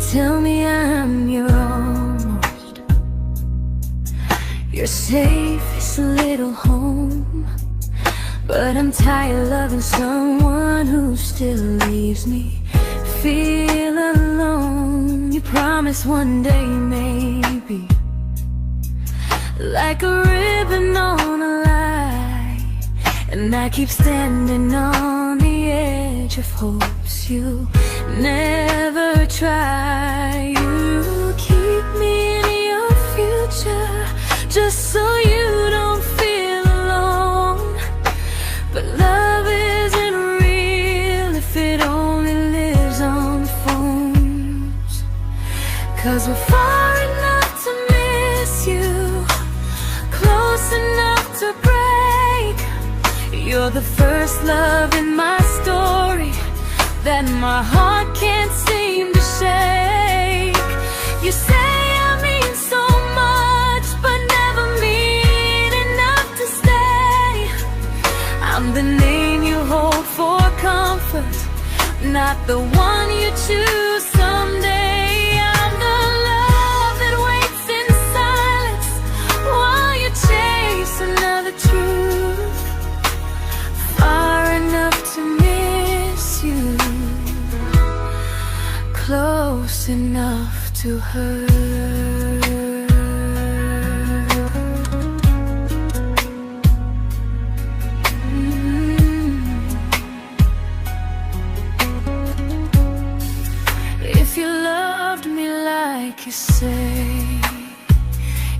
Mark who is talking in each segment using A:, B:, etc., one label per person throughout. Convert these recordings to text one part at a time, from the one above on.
A: tell me I'm your almost, your safest little home. But I'm tired loving someone who still leaves me feel alone. You promise one day maybe, like a ribbon on a line, and I keep standing on the edge of hopes you never try. You keep me in your future just so you don't feel alone. But love isn't real if it only lives on phones. 'Cause we're far enough to miss you, close enough to break. You're the first love in my story that my heart can't seem to shake. You say I mean so much, but never mean enough to stay. I'm the name you hold for comfort, not the one you choose someday. I'm the love that waits in silence while you chase another truth. Far enough to miss you, close enough to hurt. If you loved me like you say,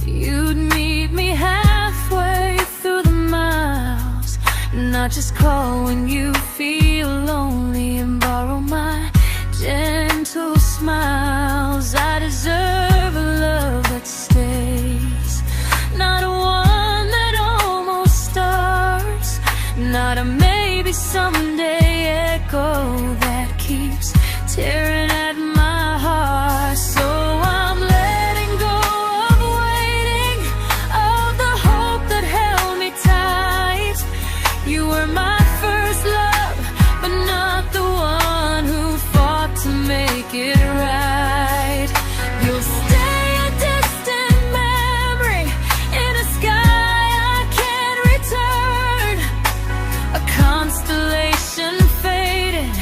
A: you'd meet me halfway through the miles, not just call when you feel lonely and borrow my gentle smiles. I deserve a love that stays, not a one that almost starts, not a maybe someday echo that keeps tearing at my heart. So I'm letting go of waiting, of the hope that held me tight. You were my first love, but not the one who fought to make it right. You'll stay a distant memory in a sky I can't return, a constellation faded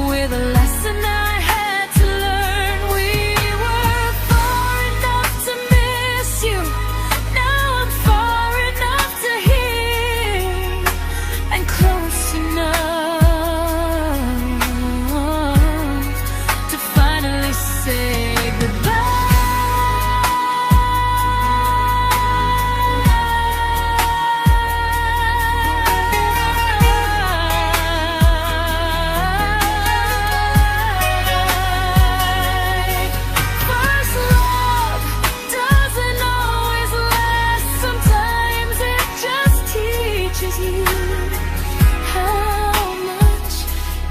A: with a lesson I had to learn. We were far enough to miss you, now I'm far enough to hear, and close enough to finally say goodbye. First love doesn't always last, sometimes it just teaches you how much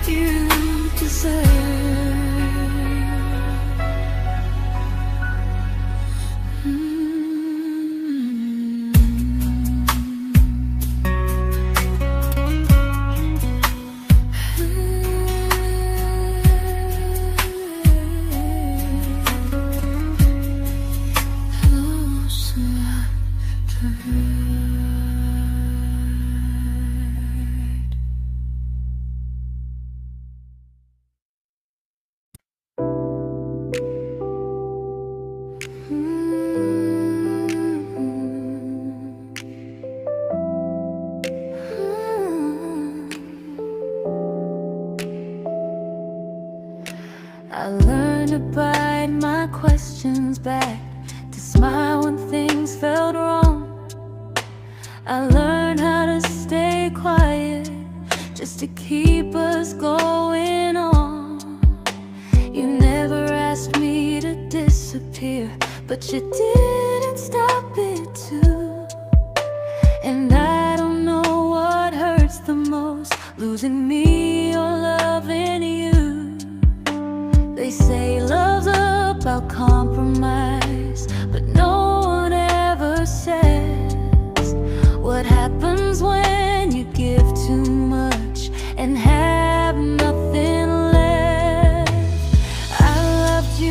A: you deserve. Close enough to hurt. I learned to bite my questions back, to smile when things felt wrong. I learned how to stay quiet just to keep us going on. You never asked me to disappear, but you didn't stop it too. And I don't know what hurts the most, losing me or loving you. They say love's about compromise, but no one ever says what happens when you give too much and have nothing left. I loved you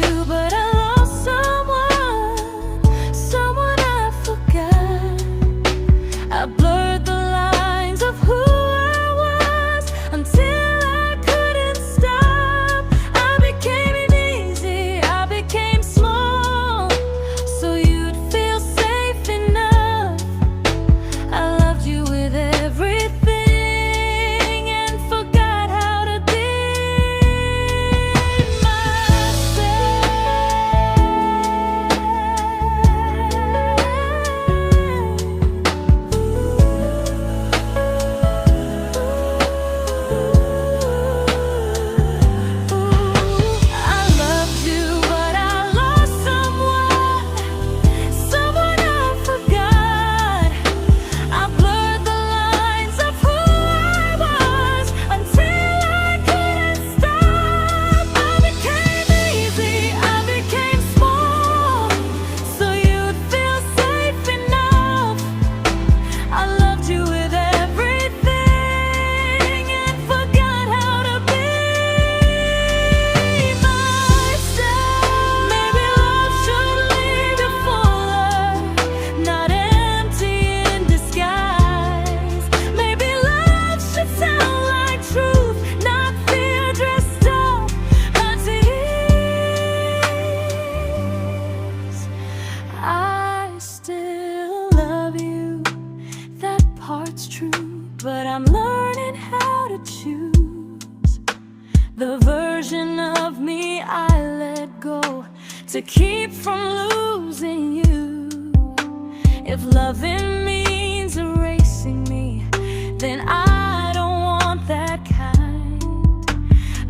A: to keep from losing you. If loving means erasing me, then I don't want that kind.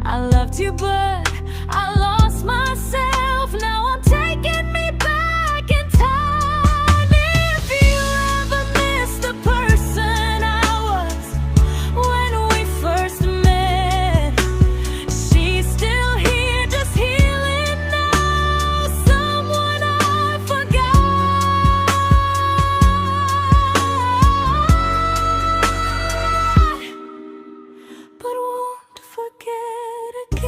A: I loved you, but I lost myself. Now I'm taking me back in time. If you ever miss the person I was when we first met, she's still here, just healing now. Someone I forgot, but won't forget again.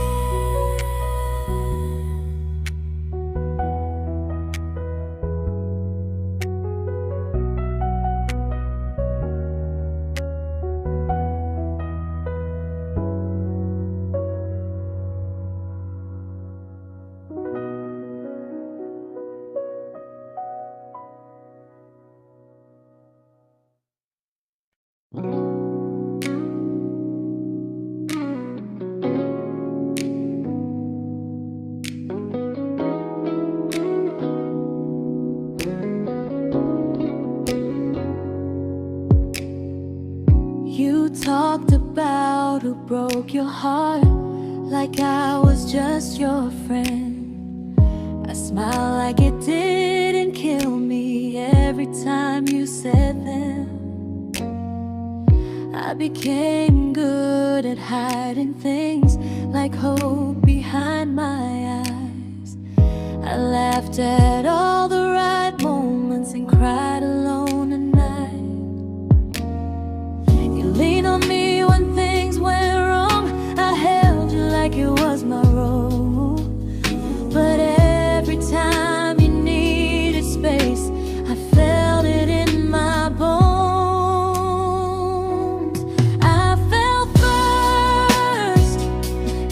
A: You talked about who broke your heart, like I was just your friend. I smiled like it didn't kill me every time you said them. I became good at hiding things like hope behind my eyes. I laughed at all the right moments and cried alone at night. You leaned on me when things went wrong. I held you like it was my role. But every time you needed space, I felt it in my bones. I fell first,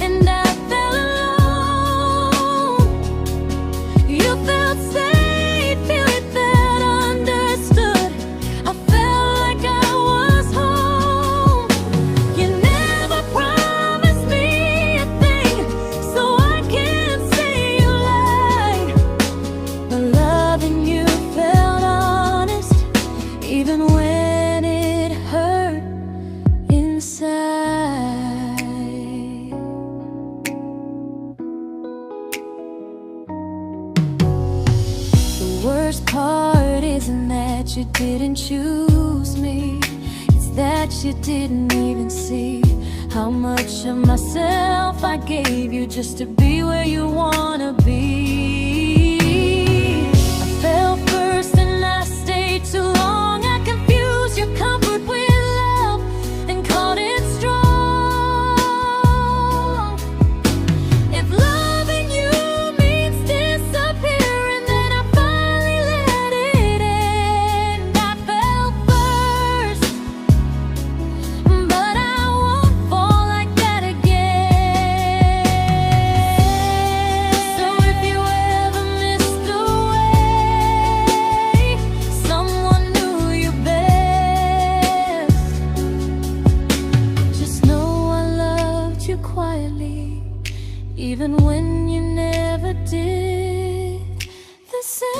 A: and I fell alone. You felt safe, you felt understood. I felt like I was home. You never promised me a thing, so I can't say you lied. But loving you felt honest, even when it hurt inside. The worst part isn't that you didn't choose me, it's that you didn't even see how much of myself I gave you just to be where you wanna be. I fell first and I stayed too long. I confused your comfort with love and called it strong. If loving you means disappearing, then I finally let it end. I fell first, but I won't fall like that again. So if you ever missed the way someone knew you best, just know I loved you quietly, even when you never did the same.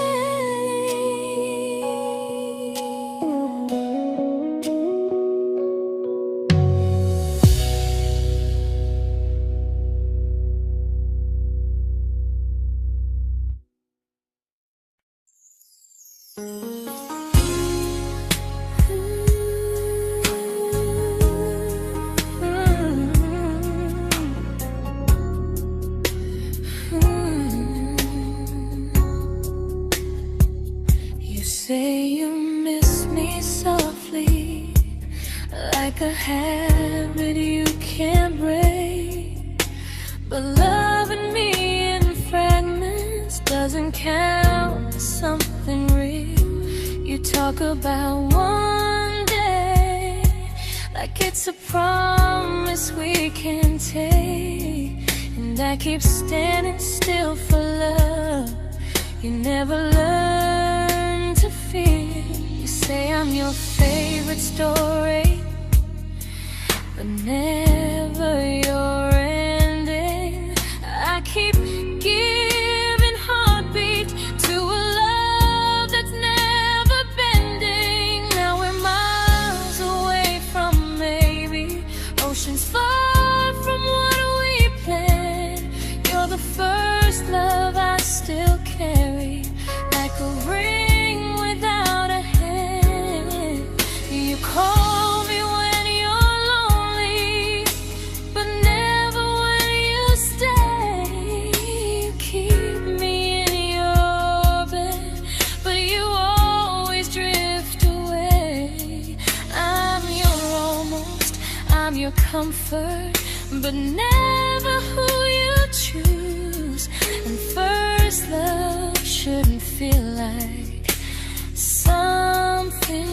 A: You say you miss me softly, like a habit you can't break. But loving me in fragments doesn't count as something real. You talk about one day like it's a promise we can take, and I keep standing still for love. You never learn to feel. You say I'm your favorite story, but never your ending. I keep giving heart a ring without a head. You call me when you're lonely, but never when you stay. You keep me in your bed, but you always drift away. I'm your almost, I'm your comfort, but never who you choose. And first love shouldn't feel like something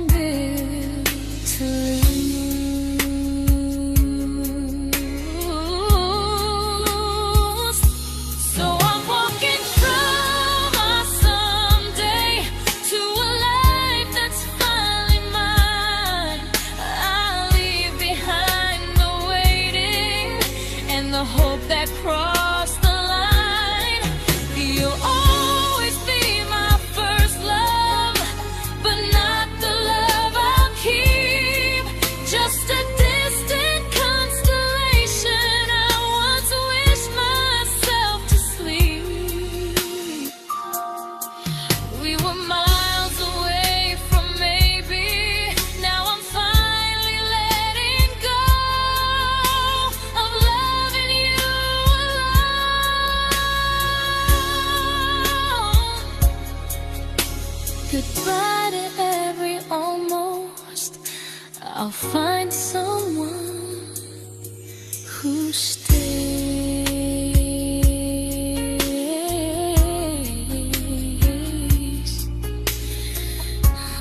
A: built to lose. So I'm walking from my someday to a life that's finally mine. I'll leave behind the waiting and the hope that crossed the line. You'll always be my first love, but not the love I'll keep. Just a distant constellation I once wished myself to sleep. We were miles away from maybe. Now I'm finally letting go of loving you alone. Goodbye to every almost. I'll find someone who stays.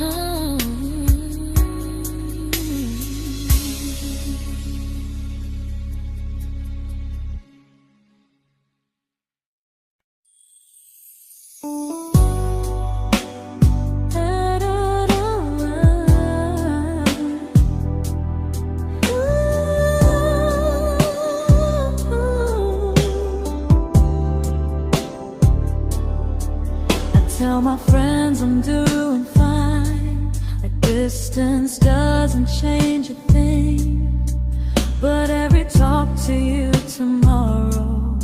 A: Oh. Tell my friends I'm doing fine, like distance doesn't change a thing. But every talk to you tomorrow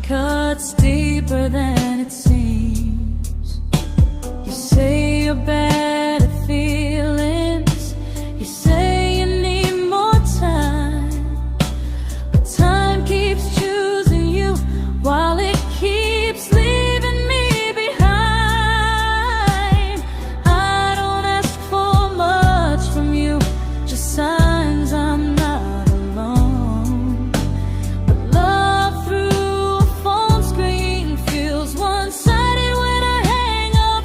A: cuts deeper than it seems. You say you're bad at feelings, you say you need more time, but time keeps choosing you while it keeps leaving me behind. I don't ask for much from you, just signs I'm not alone. But love through a phone screen feels one-sided when I hang up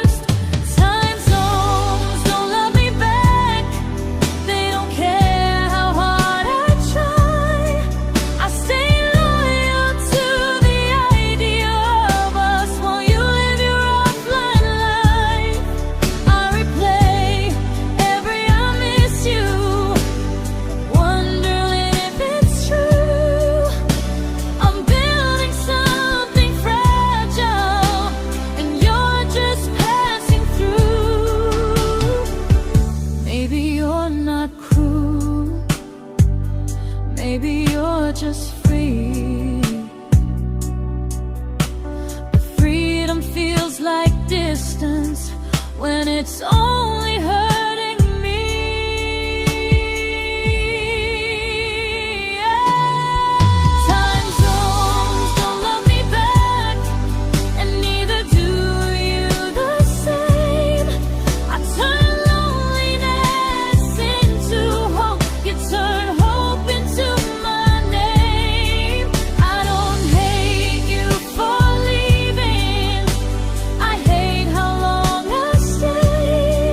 A: first. Time zones don't love me back, they don't care how hard I try. I stay loyal to the idea of us while you live your offline life. I replay every I miss you, wondering if it's true. I'm building something fragile, and you're just passing through. Maybe you're not cruel, maybe you're just free. But freedom feels like distance when it's only hurting me. Time zones don't love me back, and neither do you the same. I turn loneliness into hope, you turn hope into my name. I don't hate you for leaving, I hate how long I stayed.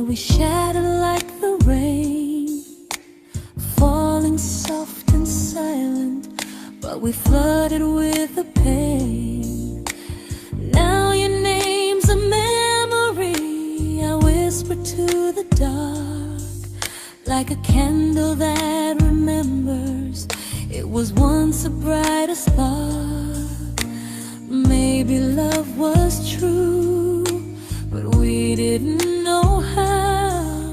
A: we shattered like the rain, falling soft and silent, but we flooded with the pain. Now your name's a memory I whisper to the dark, like a candle that remembers it was once a brighter spark. Maybe love was true, but we didn't know how.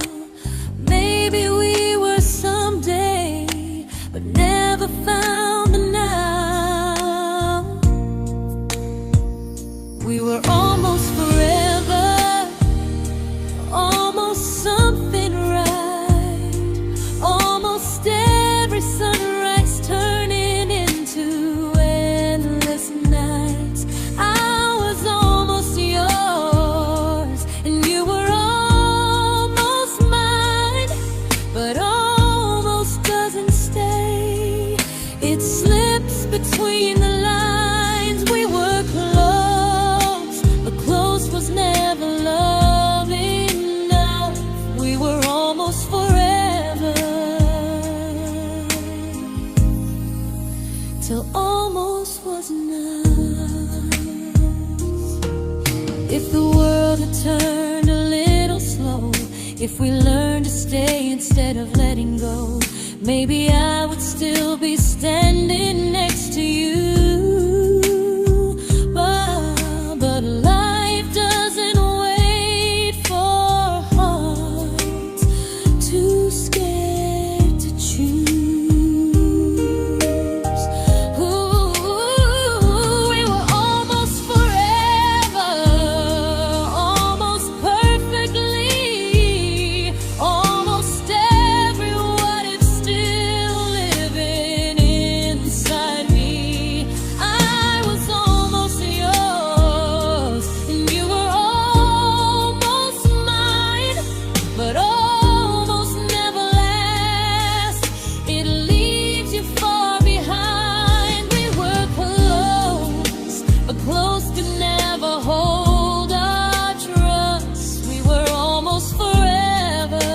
A: Maybe we were someday, but never found the now. We were almost forever, almost something right, almost every sunrise turning into endless nights. I was almost yours, and you were almost mine, but almost doesn't stay. It slips between the lines. We were close, but close was never love enough. We were almost forever, till almost was enough. If the world had turned a little slow, if we learned to stay instead of letting go, maybe I would still be standing next to you. But life doesn't wait for hearts too scared to choose. Ooh, we were almost forever, almost perfectly, almost every what if still living inside me. I was almost yours, and you were almost mine, but almost never lasts. It leaves you far behind. We were close, but close could never hold our trust. We were almost forever,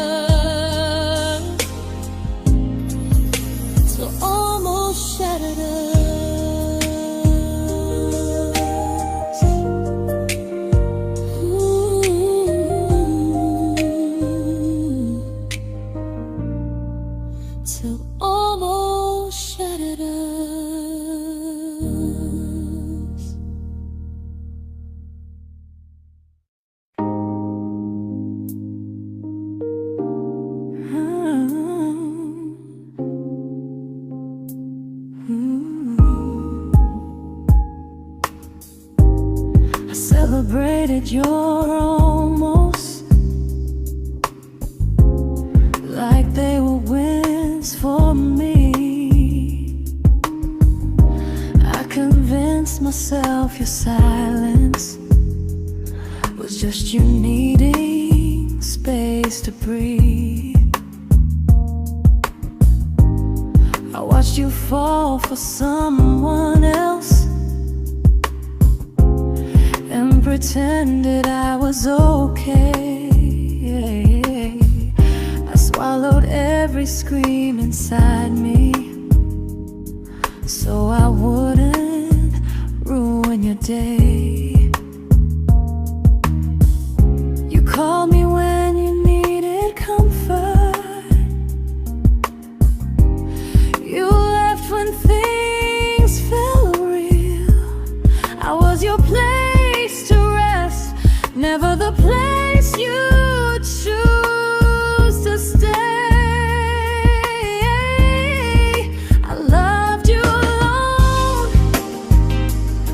A: till almost shattered us. Ooh, till almost shattered us. I celebrated your almost like they were wins for me. I convinced myself your silence was just you needing space to breathe. I watched you fall for someone else and pretended I was okay. I swallowed every scream inside me so I wouldn't ruin your day. You called me when you needed comfort. You left when things felt real. I was your place to rest, never the place you choose to stay. I loved you alone,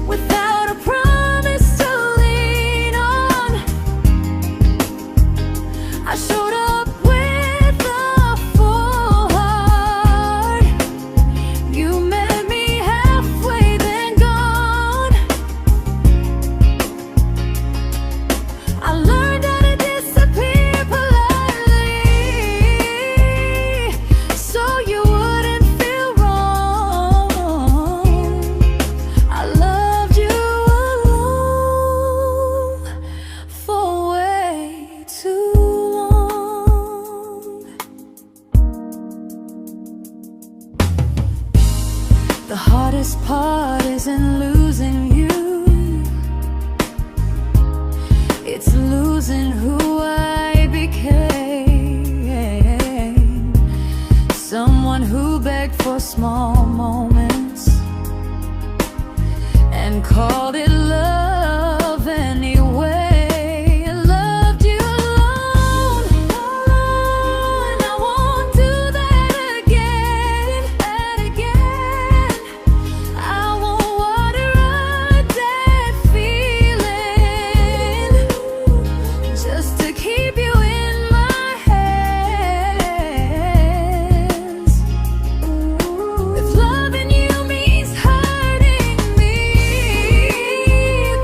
A: without a promise to lean on. I showed up with a full heart. You met me halfway, then gone. I learned part isn't losing you, it's losing who I became. Someone who begged for small moments and called it love anyway. Loved you alone, alone. I won't do that again, I won't water a dead feeling just to keep you in my hands. If loving you means hurting me,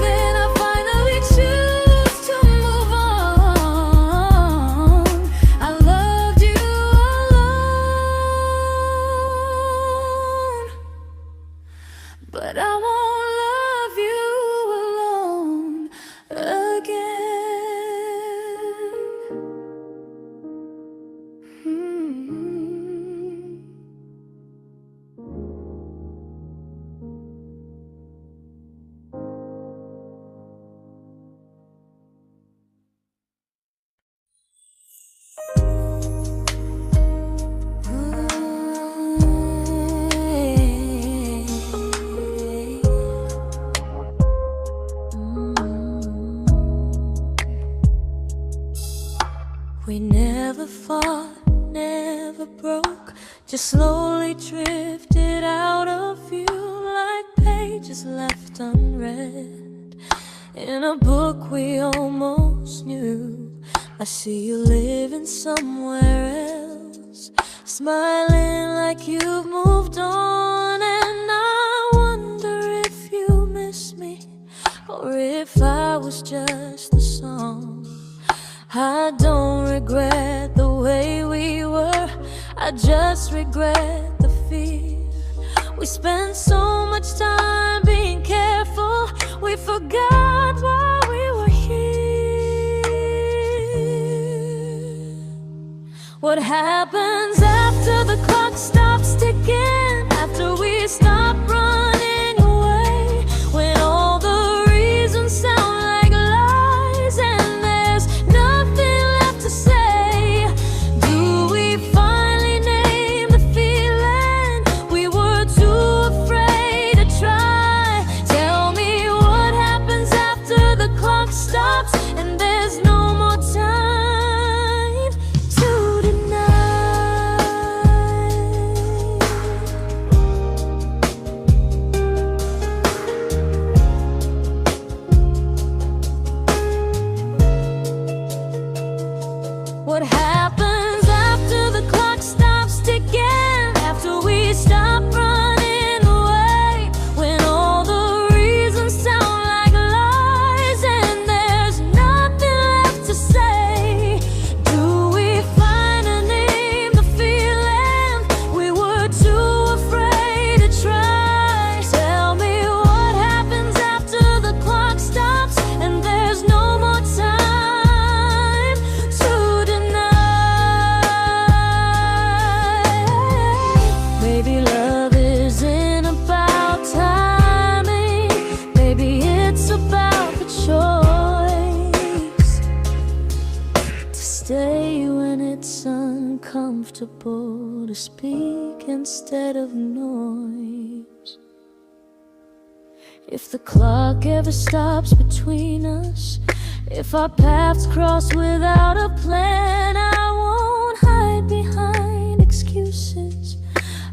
A: then I finally choose to move on. I loved you alone, but I won't love you alone again. We never fought, never broke, just slowly drifted out of view like pages left unread in a book we almost knew. I see you living somewhere else, smiling like you've moved on, and I wonder if you miss me or if I was just the song. I don't regret the way we were, I just regret the fear. We spent so much time being careful, we forgot why we were here. What happens after the clock stops ticking, after we stop running away, when all the reasons sound like lies and there's nothing left to say? Do we finally name the feeling we were too afraid to try? Tell me what happens after the clock stops and there's no more time to deny. What happens after the clock stops ticking, after we stop running away, when all the reasons sound like lies and there's nothing left to say? Do we finally name the feeling we were too afraid to try? Tell me what happens after the clock stops and there's no more time to deny. Maybe love isn't about timing, maybe it's about the choice to stay when it's uncomfortable, to speak instead of noise. If the clock ever stops between us, if our paths cross without a plan, I won't hide behind excuses,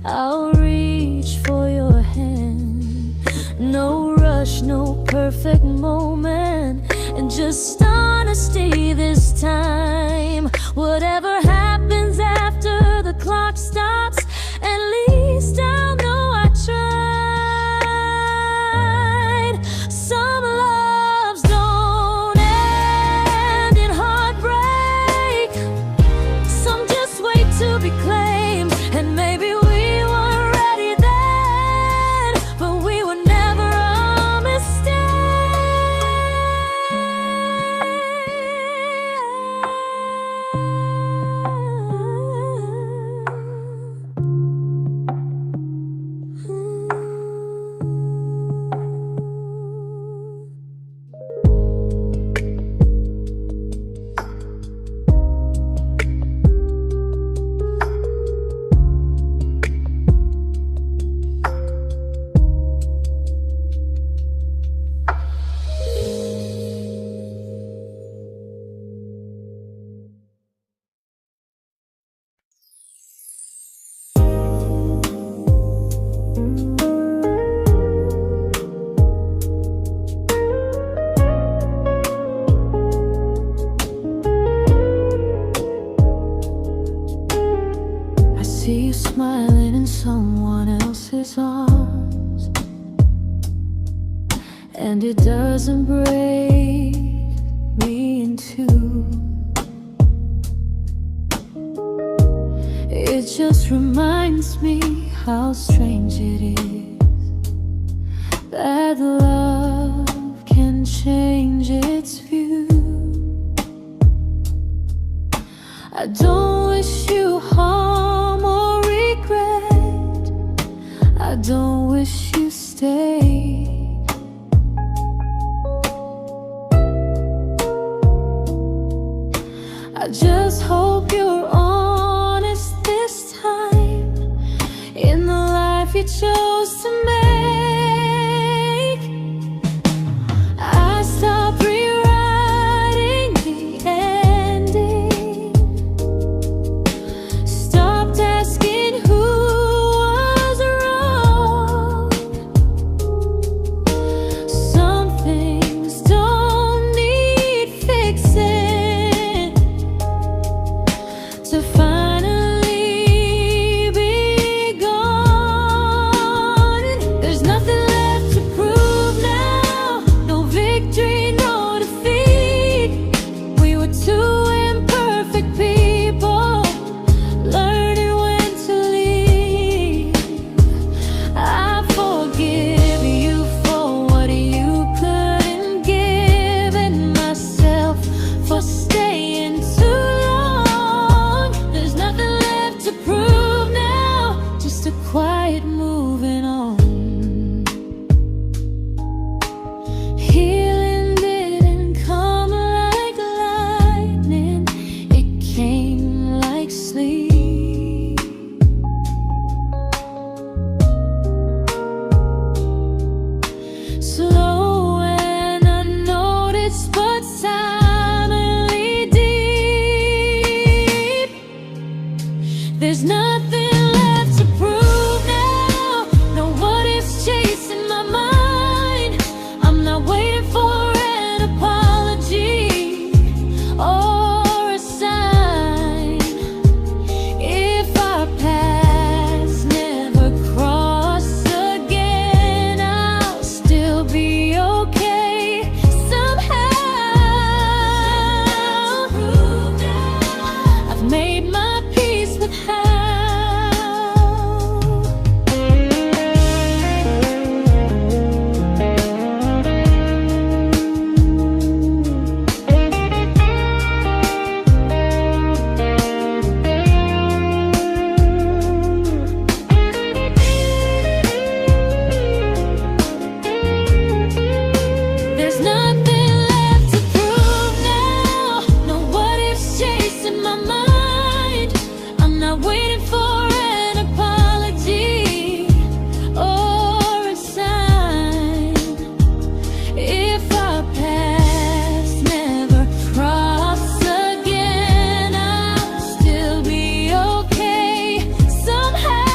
A: I'll reach for your hand. No rush, no perfect moment, and just honesty this time. Whatever happens after the clock stops, at least I'll know I tried. Some loves don't end in heartbreak, some just wait to be claimed, and maybe we weren't ready then, but we were never a mistake. and it doesn't break me in two. It just reminds me how strange it is that love can change its view. I don't wish you harm or regret. I don't wish you stay. I just hope you're honest this time in the life you chose to make. I stopped rewriting the ending, stopped asking who was wrong. Some things don't need fixing to finally be gone. There's nothing left to prove now, no victory, no defeat. We were two imperfect people, learning when to leave. I forgive you for what you couldn't give, and myself for staying too long. There's nothing left to prove now, just a quiet moving on. Healing didn't come like lightning, it came like sleep. Slow and unnoticed, but silently deep. There's nothing left to prove now, no what ifs chasing my mind. I'm not waiting for an apology or a sign. If our paths never cross again, I'll still be okay somehow. I've made my peace with how. There's nothing left to prove now, no what ifs chasing my mind. I'm not waiting for an apology or a sign. If our paths never cross again, I'll still be okay somehow.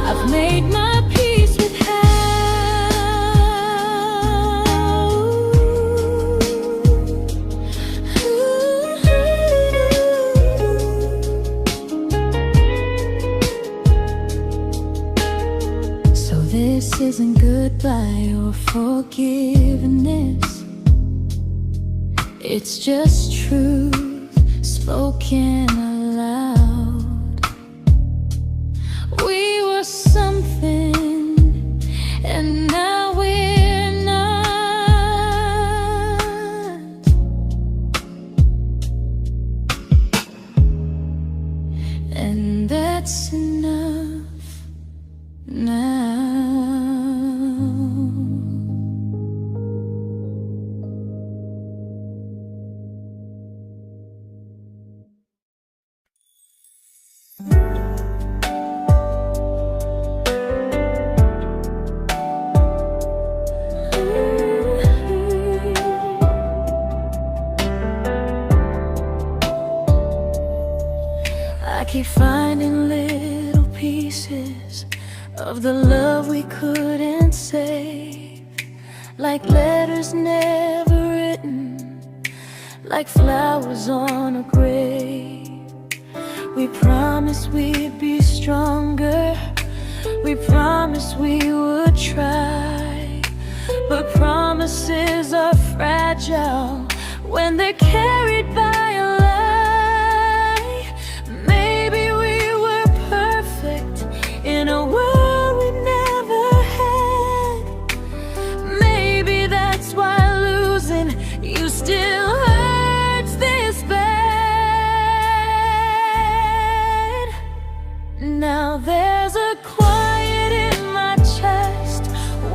A: I've made my peace with how. So this isn't goodbye or forgiveness, it's just truth spoken aloud. We were something, and now we're not. And that's enough now. I keep finding little pieces of the love we couldn't save, like letters never written, like flowers on a grave. We promised we'd be stronger, We promised we would try, but promises are fragile when they're carried by a lie. Maybe we were perfect in a world we never had. Maybe that's why losing you still hurts this bad. Now there's a quiet in my chest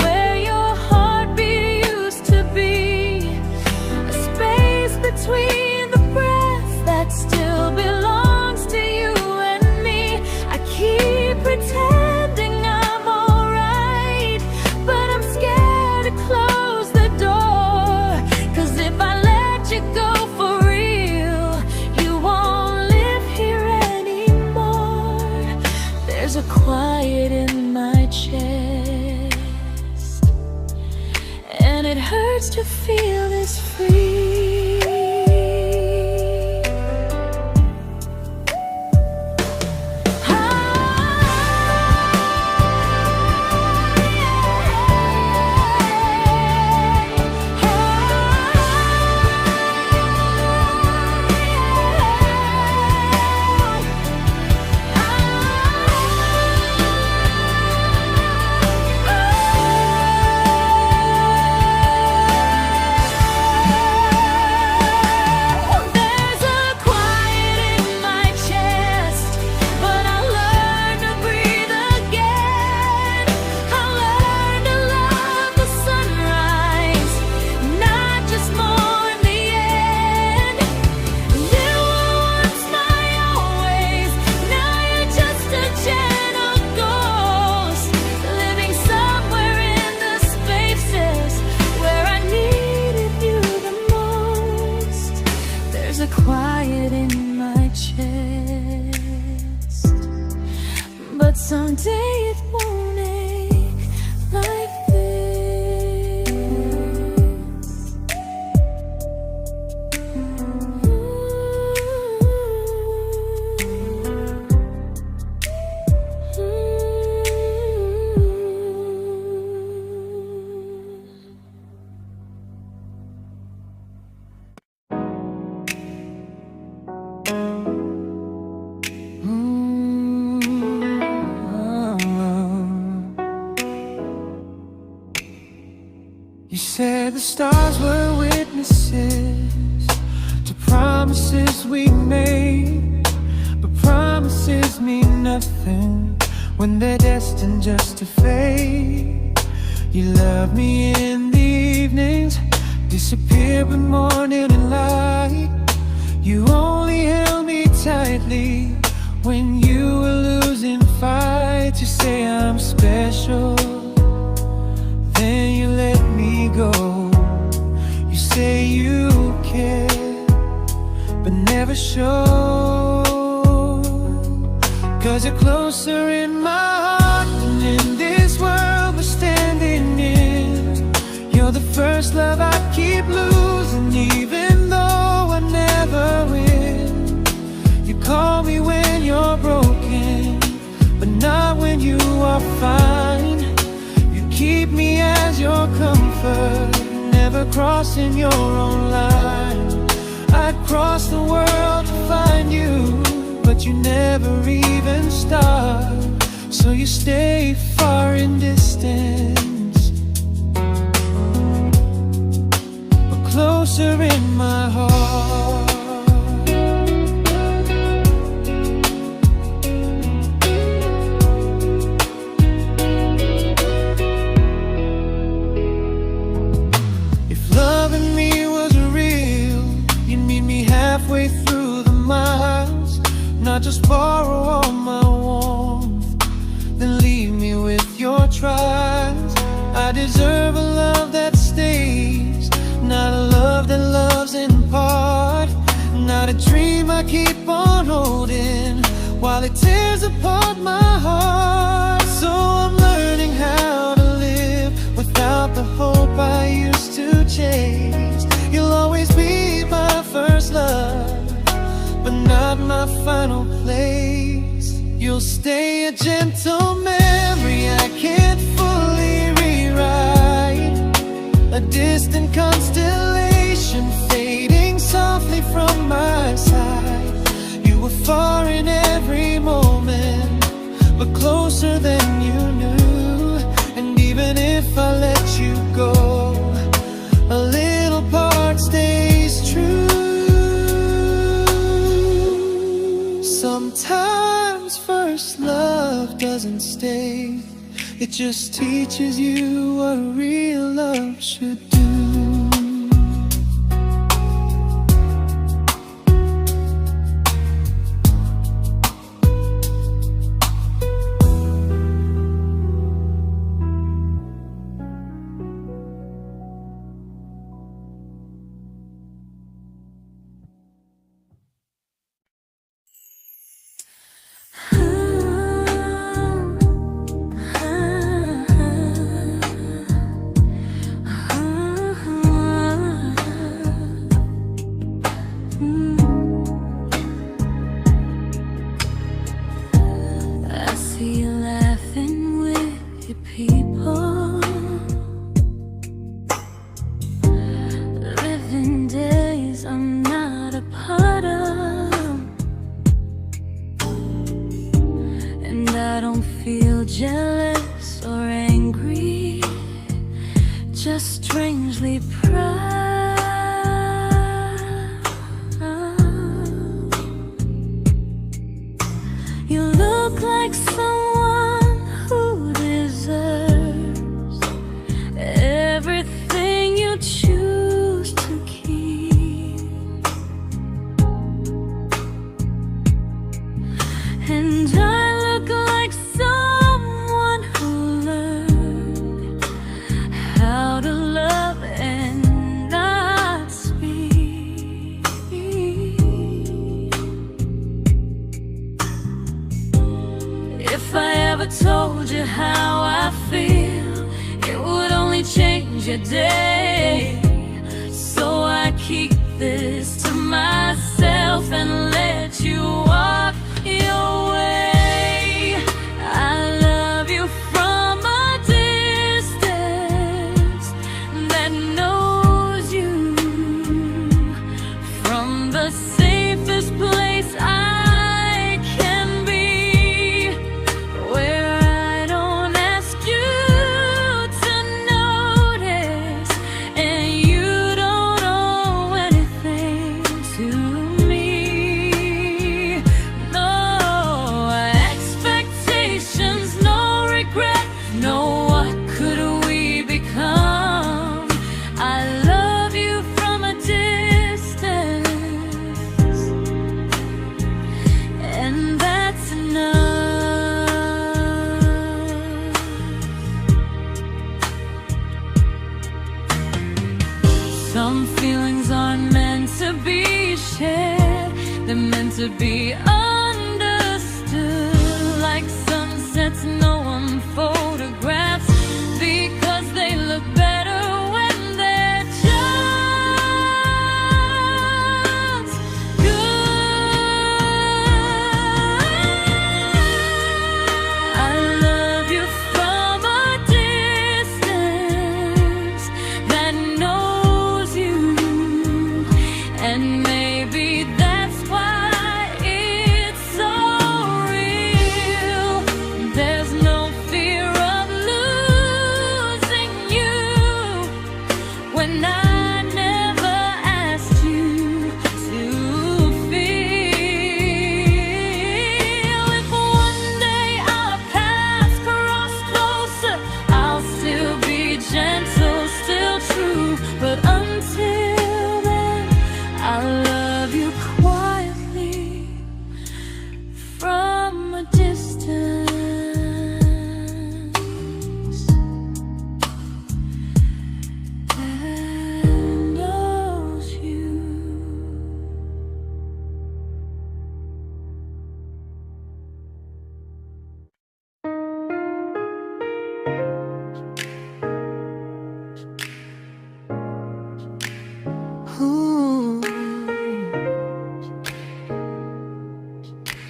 A: where your heartbeat used to be, a space between the breaths that still belongs to you and me. I keep pretending I'm alright, but I'm scared to close the door, 'cause if I let you go for real, you won't live here anymore. There's a quiet in my chest, and it hurts to feel this free. Quiet in my chest, but someday it won't ache like this.
B: You said the stars were witnesses to promises we made, but promises mean nothing when they're destined just to fade. You love me in the evenings, disappear when morning and light. You only held me tightly when you were losing fights. You say I'm special, then you let me go. You say you care, but never show, 'cause you're closer in my heart than in this world we're standing in. You're the first love I keep losing, even though I never win. You call me when you're broken, but not when you are fine. Keep me as your comfort, never crossing your own line. I'd cross the world to find you, but you never even start. So you stay far in distance, but closer in my heart. Halfway through the miles, not just borrow all my warmth, then leave me with your trials. I deserve a love that stays, not a love that loves in part, not a dream I keep on holding while it tears apart my heart. So I'm learning how to live without the hope I used to chase. You'll always be my first love, but not my final place. You'll stay a gentle memory It just teaches you what real love should do.
A: Jealous or angry, just strangely proud. You look like someone who deserves everything you choose to keep, and I look like someone who learned how to love and not speak. If I ever told you how I feel, it would only change your day. So I keep this to myself and let you walk your way. I love you from a distance that knows you, from the safest place I can be, where I don't ask you to notice and you don't owe anything to me. No expectations, no regret, no what could we become. I love you from a distance, and that's enough. Some feelings aren't meant to be shared, they're meant to be understood, like sunsets no one photographs, because they look better when they're just good. I love you from a distance that knows you, and maybe that's why it's so real. There's no fear of losing you when I never asked you to feel. If one day our paths cross closer, I'll still be gentle, still true, but until then, I love you quietly from a distance that knows you.
B: Ooh.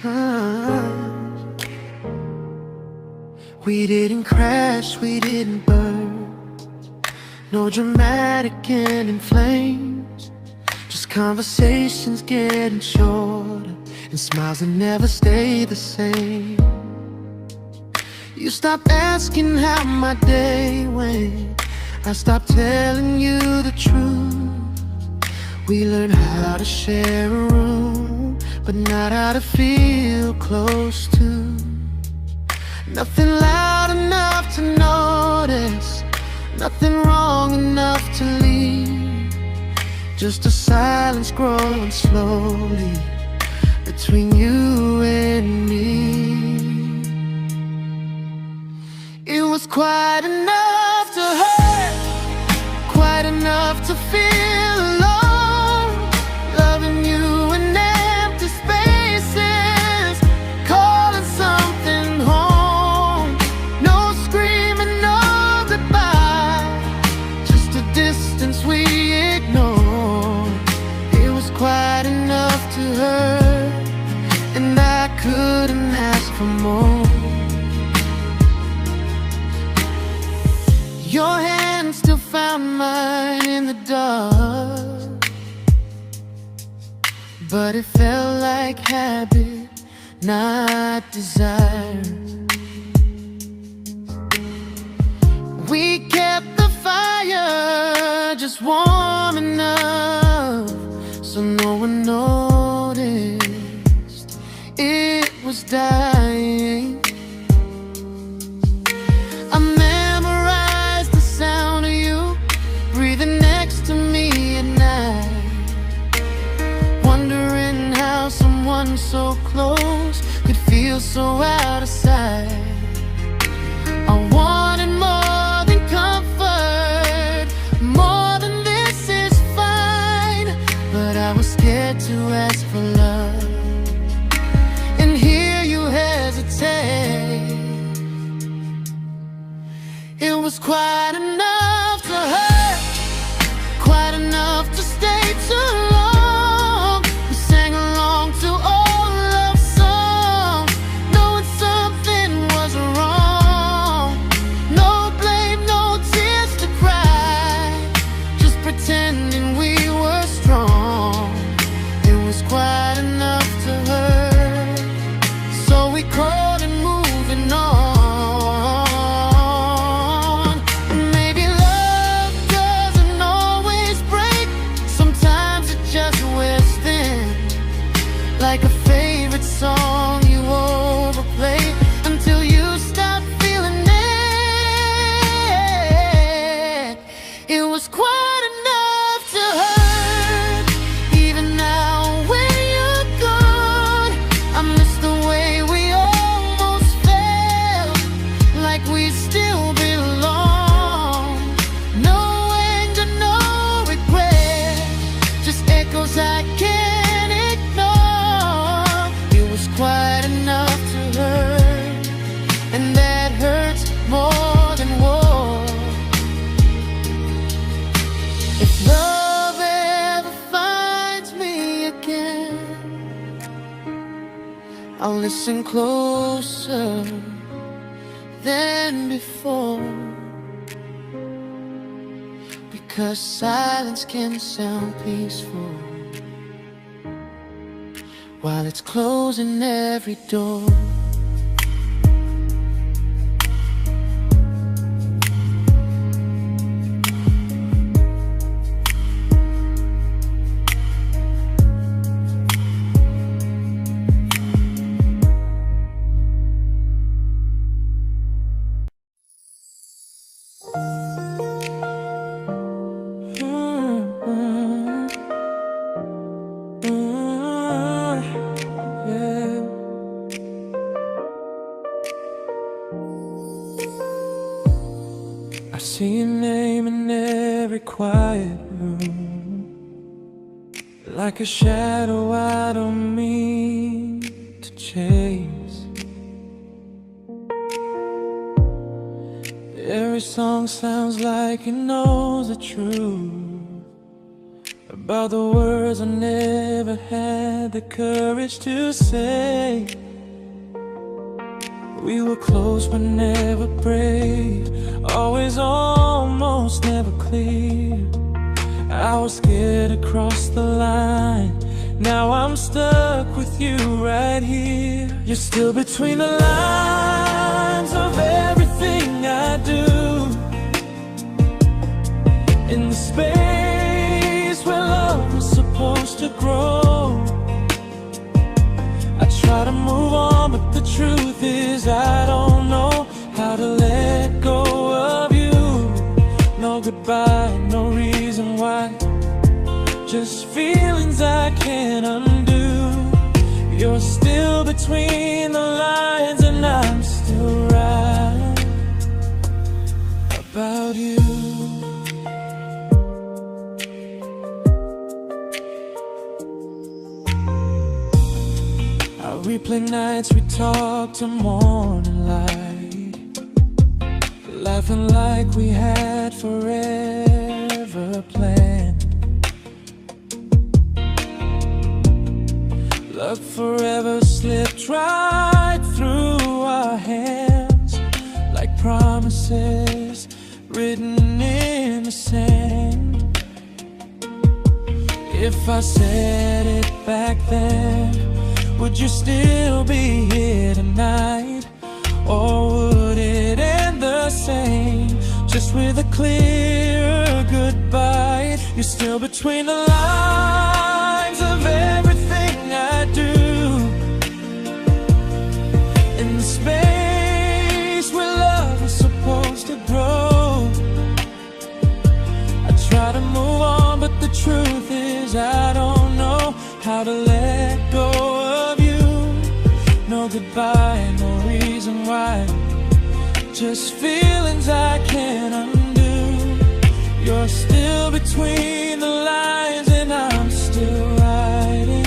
B: Ah. We didn't crash, we didn't burn, no dramatic end in flames, just conversations getting shorter and smiles that never stay the same. You stopped asking how my day went, I stopped telling you the truth. We learned how to share a room, but not how to feel close to. Nothing loud enough to Nothing wrong enough to leave, just a silence growing slowly between you and me. It was quite enough to hurt, quite enough to feel alone, loving you in empty spaces, calling something home. No screaming, no goodbye, just a distance we ignored. It was quite enough to hurt, and I couldn't ask for more. Your hand still found mine in the dark, but it felt like habit, not desire. We kept the fire just warm enough so no one noticed it was dying. I memorized the sound of you breathing next to me at night, wondering how someone so close could feel so out of sight. I wanted more than comfort, more than this is fine, but I was scared to ask for love, and here you hesitate. It was quite enough to hurt, quite enough to stay too long. We sang along to old love songs, knowing something was wrong. No blame, no tears to cry, just pretending we were strong. It was quite enough to hurt, so we called and moving on. Like a favorite song you overplay until you stop feeling it. It was quite enough to hurt, even now when you're gone. I miss the way we almost felt, like we still belong. No anger, no regret, just echoes I can't ignore. Quite enough to hurt, and that hurts more than war. If love ever finds me again, I'll listen closer than before, because silence can sound peaceful while it's closing every door. I see your name in every quiet room, like a shadow I don't mean to chase. Every song sounds like it knows the truth about the words I never had the courage to say. We were close but never brave, always almost never clear. I was scared to cross the line, now I'm stuck with you right here. You're still between the lines of everything I do, in the space where love was supposed to grow. I try to move on, but the truth is I don't know how to let go of you. goodbye, no reason why. Just feelings I can't undo. You're still between the lines and I'm still right about you. I replay nights we talk to morning light, laughing like we had forever planned. Luck forever slipped right through our hands, like promises written in the sand. If I said it back then, would you still be here tonight? Or would it end the same, just with a clear goodbye? You're still between the lines of everything I do, in the space where love is supposed to grow. I try to move on, but the truth is I don't know how to let go of you. No goodbye, no reason why. Just feelings I can't undo. You're still between the lines and I'm still writing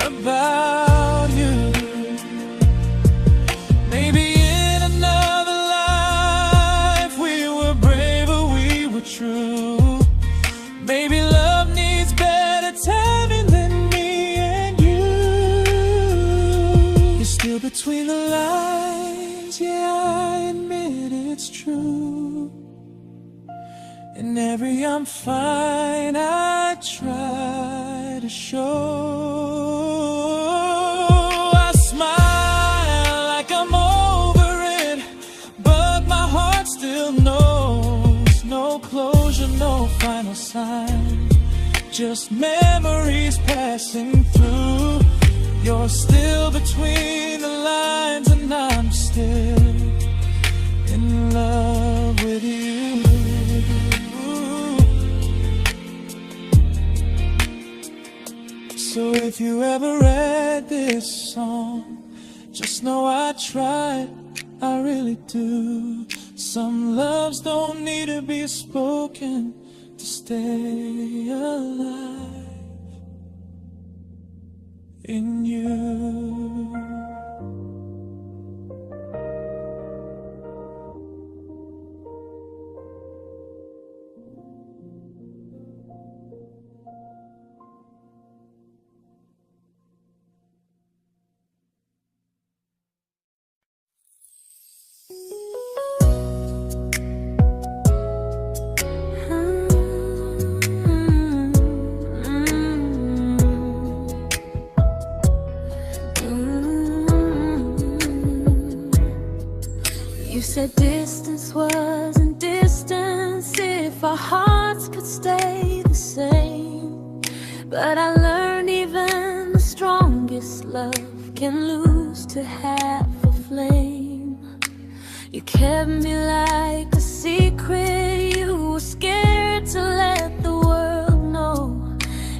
B: about you. Maybe in another life we were braver, we were true. Maybe love needs better timing than me and you. You're still between the lines, yeah, I admit it's true. In every I'm fine I try to show. I smile like I'm over it, but my heart still knows. No closure, no final sign, just memories passing through. You're still between the lines and I'm still in love with you. So if you ever read this song, just know I tried, I really do. Some loves don't need to be spoken to stay alive in you.
A: You said distance wasn't distance if our hearts could stay the same. But I learned even the strongest love can lose to half a flame. You kept me like a secret, you were scared to let the world know.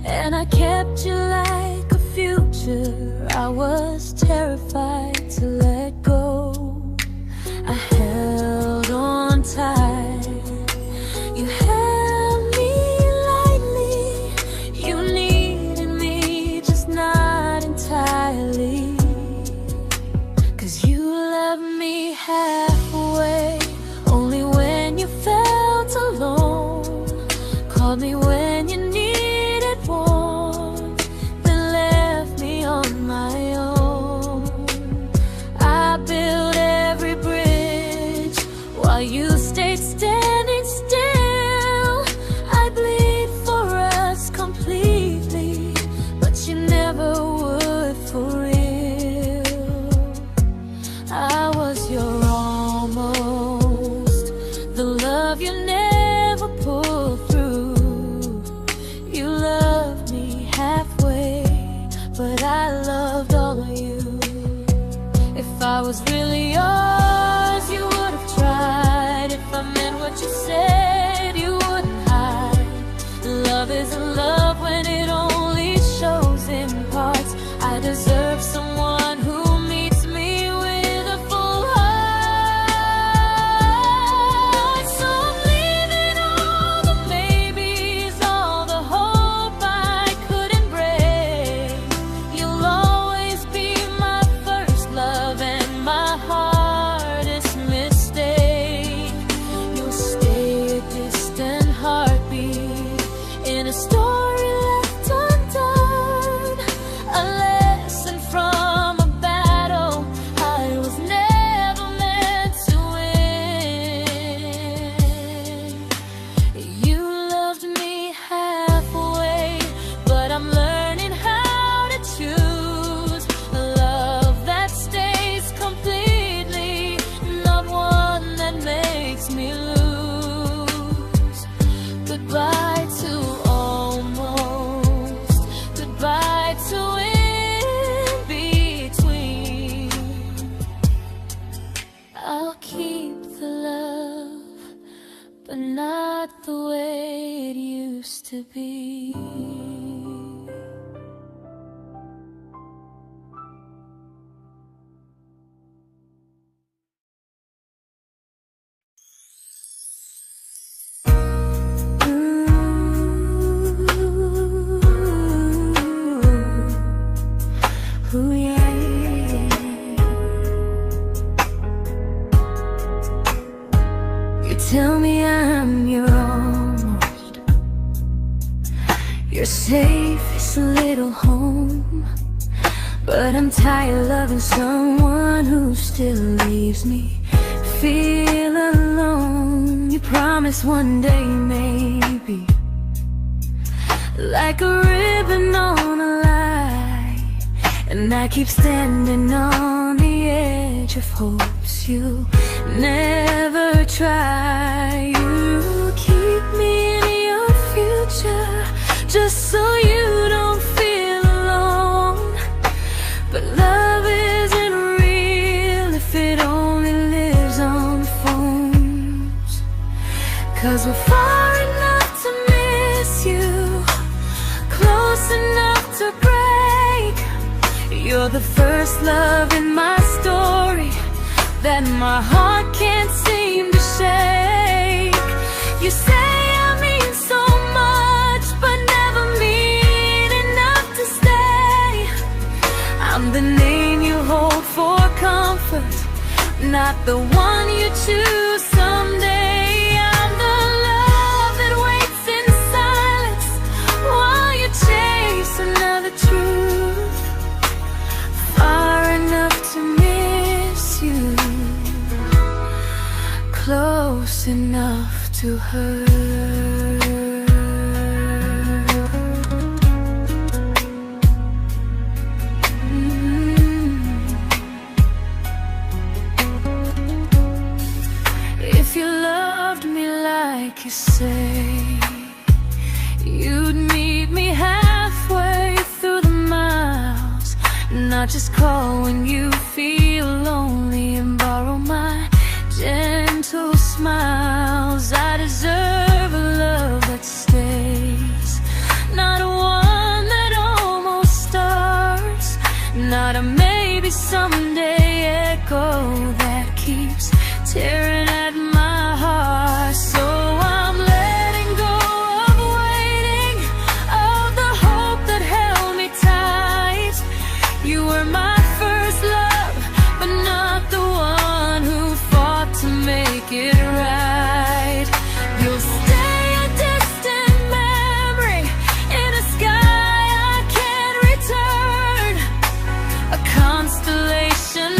A: And I kept you like a future, I was terrified to let go. I held on tight, you held me lightly. You needed me, just not entirely. 'Cause you loved me halfway, only when you felt alone. Called me when you needed warmth, then left me on my own. I built every bridge while you stayed standing still. I bleed for us completely, but you never would for real. I was your almost, the love you never pulled through. You loved me halfway, but I loved all of you. If I was really yours, you would have tried. If I meant what you said, sees me lose. Goodbye to almost, goodbye to in between. I'll keep the love, but not the way it used to be. Ooh, yeah, yeah. You tell me I'm your almost, your safest little home, but I'm tired loving someone who still leaves me feel alone. You promise one day maybe, like a ribbon on a line, and I keep standing on the edge of hopes you'll never try. You keep me in your future just so you don't feel alone. But love isn't real if it only lives on phones. 'Cause we're far enough to miss you, close enough to break. You're the first love in my story that my heart can't seem to shake. You say I mean so much, but never mean enough to stay. I'm the name you hold for comfort, not the one you choose someday. I'm the love that waits in silence while you chase another truth. Far enough to miss you, close enough to hurt. If you loved me like you say, you'd meet me halfway through the miles, not just call when you feel lonely and borrow my gentle smiles. I deserve a love that stays, not a one that almost starts, not a maybe someday echo that keeps tearing at my heart. So I'm letting go of waiting, of the hope that held me tight. You were my first love, but not the one who fought to make it right. You'll stay a distant memory in a sky I can't return, a constellation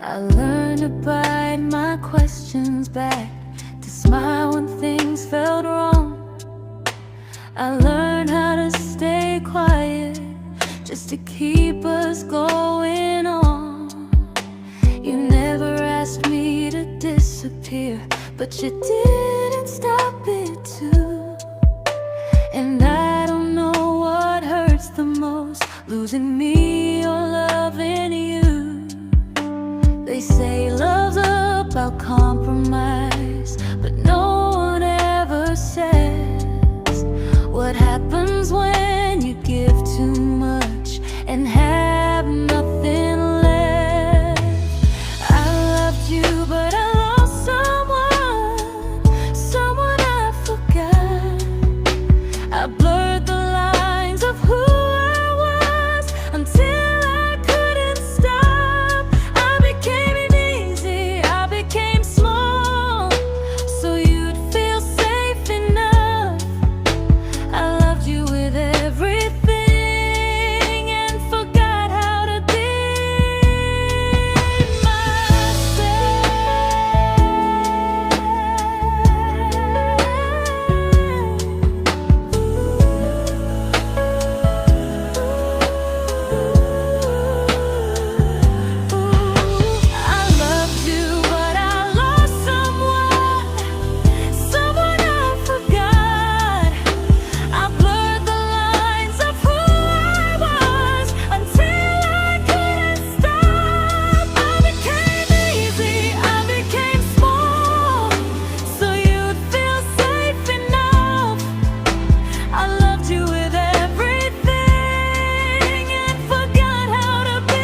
A: I learned to bite my questions back, to smile when things felt wrong. I learned how to stay quiet, just to keep us going on. You never asked me to disappear, but you didn't stop it too. And I don't know what hurts the most, losing me or loving you. They say love's about compromise, but no one ever says what happens when you give too much and have nothing left. I loved you, but I lost someone I forgot. I blurred the lines of who I was until I couldn't stop. I became easy, I became small, so you'd feel safe enough. I loved you with everything and forgot how to be I loved you, but I lost someone I forgot. I blurred the lines of who I was until I couldn't stop. I became easy, I became small, so you'd feel safe enough. I loved you with everything and forgot how to be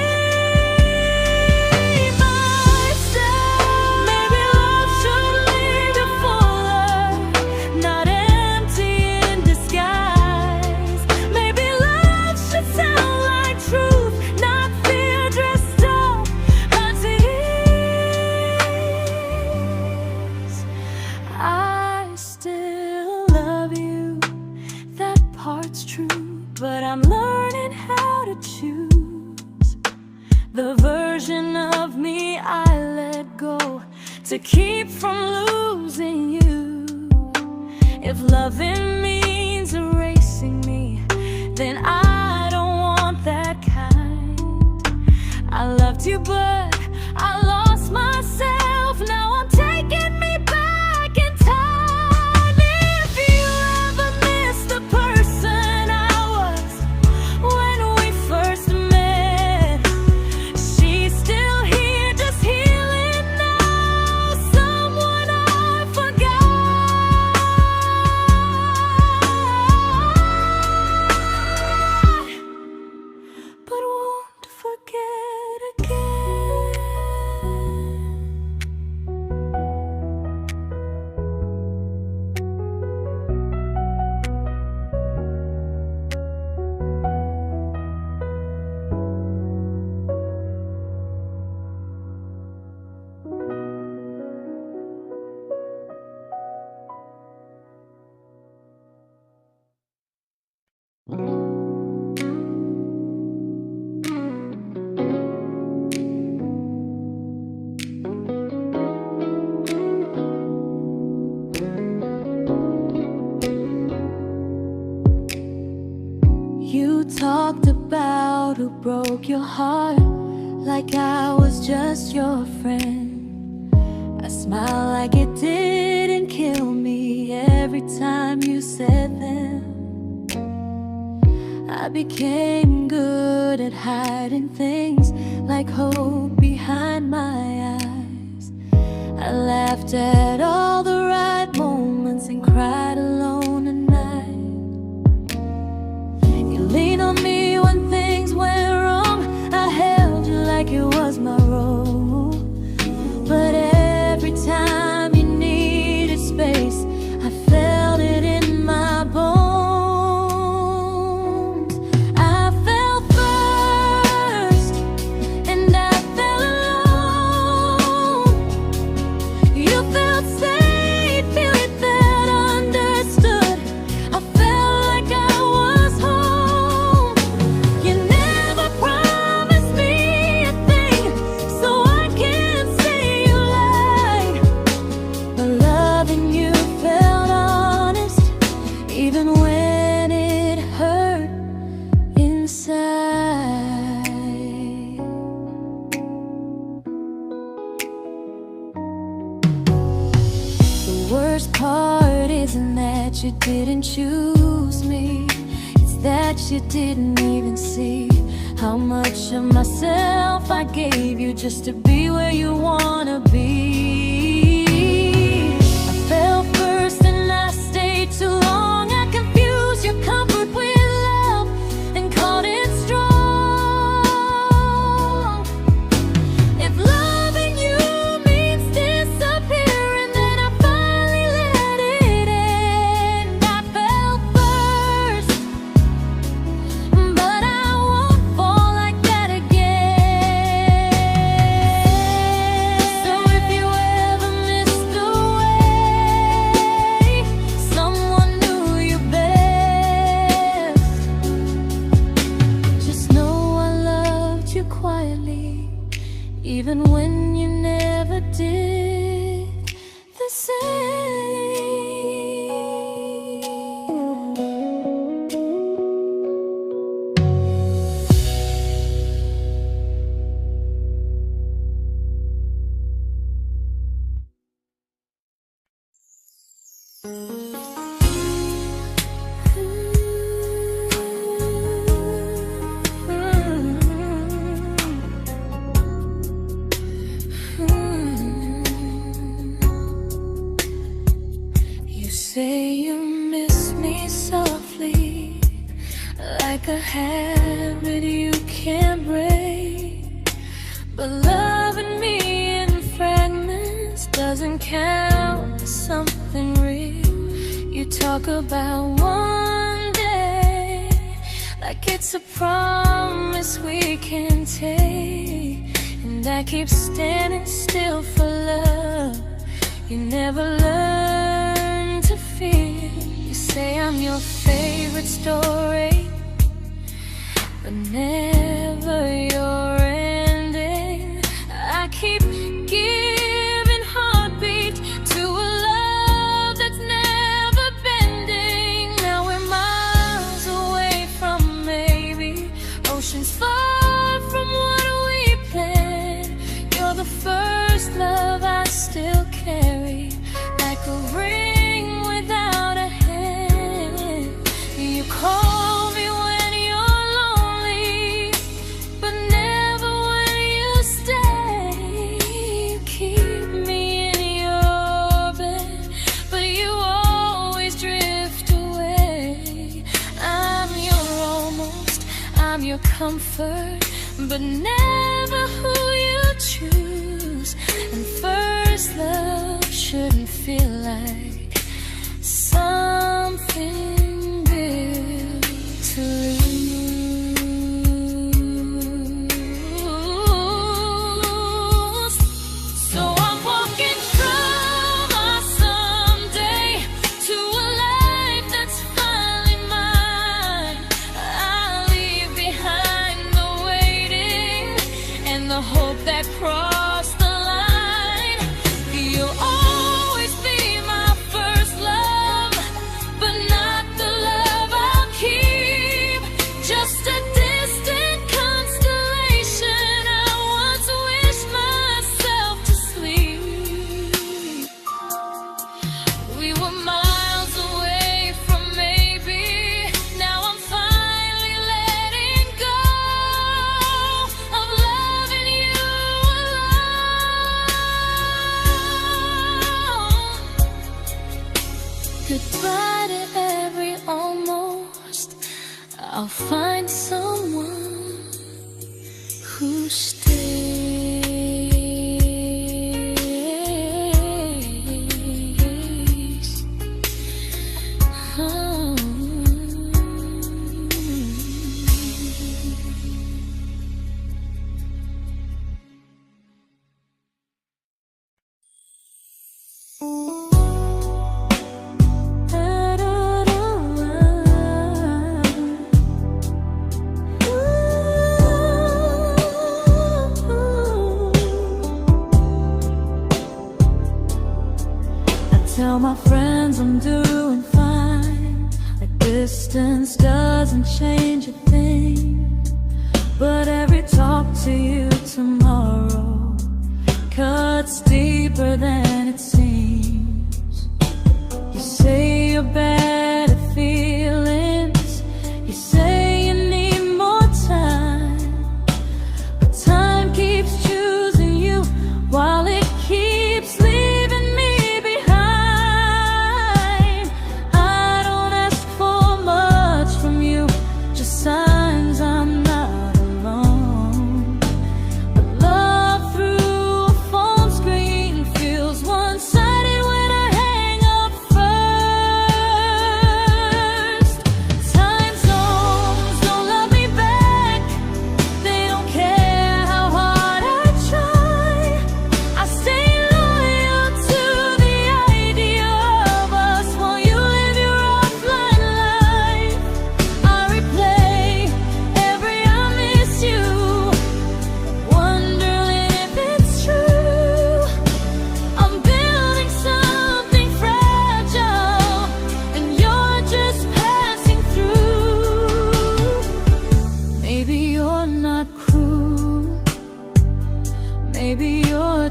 A: myself. Maybe love should leave you fuller, not empty in disguise. Maybe love should sound like truth, not fear dressed up as ease. I still love you, that part's true, but I'm learning how to choose the version of me I let go to keep from losing you. If loving means erasing me, then I don't want that kind. I loved you, but I lost myself. Now I'm taking me back in time. If you ever miss the person I was when we first met, she's still here, just healing now. Someone I forgot, but won't forget again. You talked about who broke your heart, like I was just your friend. I smile like it didn't kill me every time you said them. I became good at hiding things like hope behind my eyes. I laughed at all the right moments and cried alone at night. You leaned on me when things went wrong. I held you like it was my role. But every time you needed space, I felt it in my bones. I fell first, and I fell alone. You felt worst part isn't that you didn't choose me, it's that you didn't even see how much of myself I gave you just to be where you wanna be. I fell first and I stayed too long. I confused your comfort with love and called it strong. If loving you means disappearing, then I finally let it end. I fell first, but I won't fall like that again. So if you ever missed the way someone knew you best, just know I loved you quietly, even when you never did the same. You say you miss me softly, like a habit you can't break. But loving me in fragments doesn't count as something real. You talk about one day like it's a promise we can take, and I keep standing still for love. You never learn to feel. You say I'm your favorite story, but never your ending. I keep giving heartbeat to a love that's never bending. Now we're miles away from maybe, oceans far from what we planned. You're the first love I still carry, like a ring without a hand. You call me when you're lonely, but never when you stay. You keep me in your bed, but you always drift away. I'm your almost, I'm your comfort, but never who you choose. And first love shouldn't feel like something built to lose. So I'm walking from our someday to a life that's finally mine. I'll leave behind the waiting and the hope that crossed the line. You'll always be my first love, but not the love I'll keep. Just a distant constellation I once wished myself to sleep. We were miles away from maybe, now I'm finally letting go of loving you alone. Goodbye to every almost. I'll find someone who stays. Oh. Tell my friends I'm doing fine, like distance doesn't change a thing. But every talk to you tomorrow cuts deeper than it seems.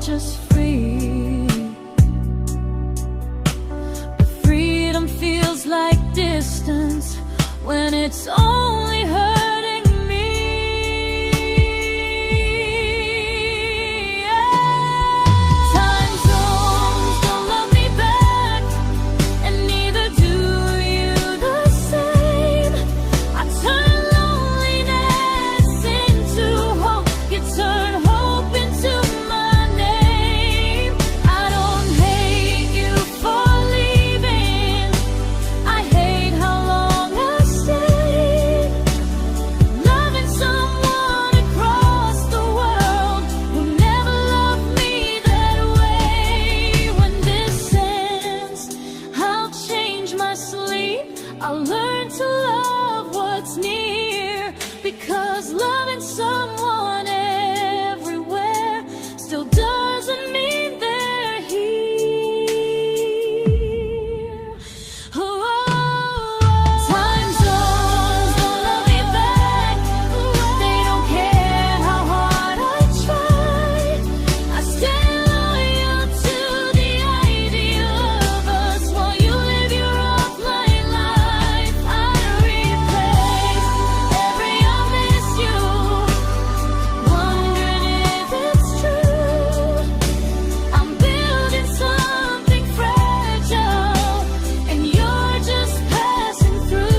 A: just free. But freedom feels like distance when it's only hurting me. Time zones don't love me back, and neither do you the same. I turn loneliness into hope, you turn hope into my name. I don't hate you for leaving, I hate how long I stayed. Loving someone across the world who never loved me that way. When this ends, I'll change my sleep, I'll learn to love what's near, because loving someone everywhere still doesn't mean they're here. Time zones don't love me back, they don't care how hard I try. I stay loyal to the idea of us while you live your offline life. I replace every I miss you, wondering if it's true. I'm building something fragile, and you're just passing through.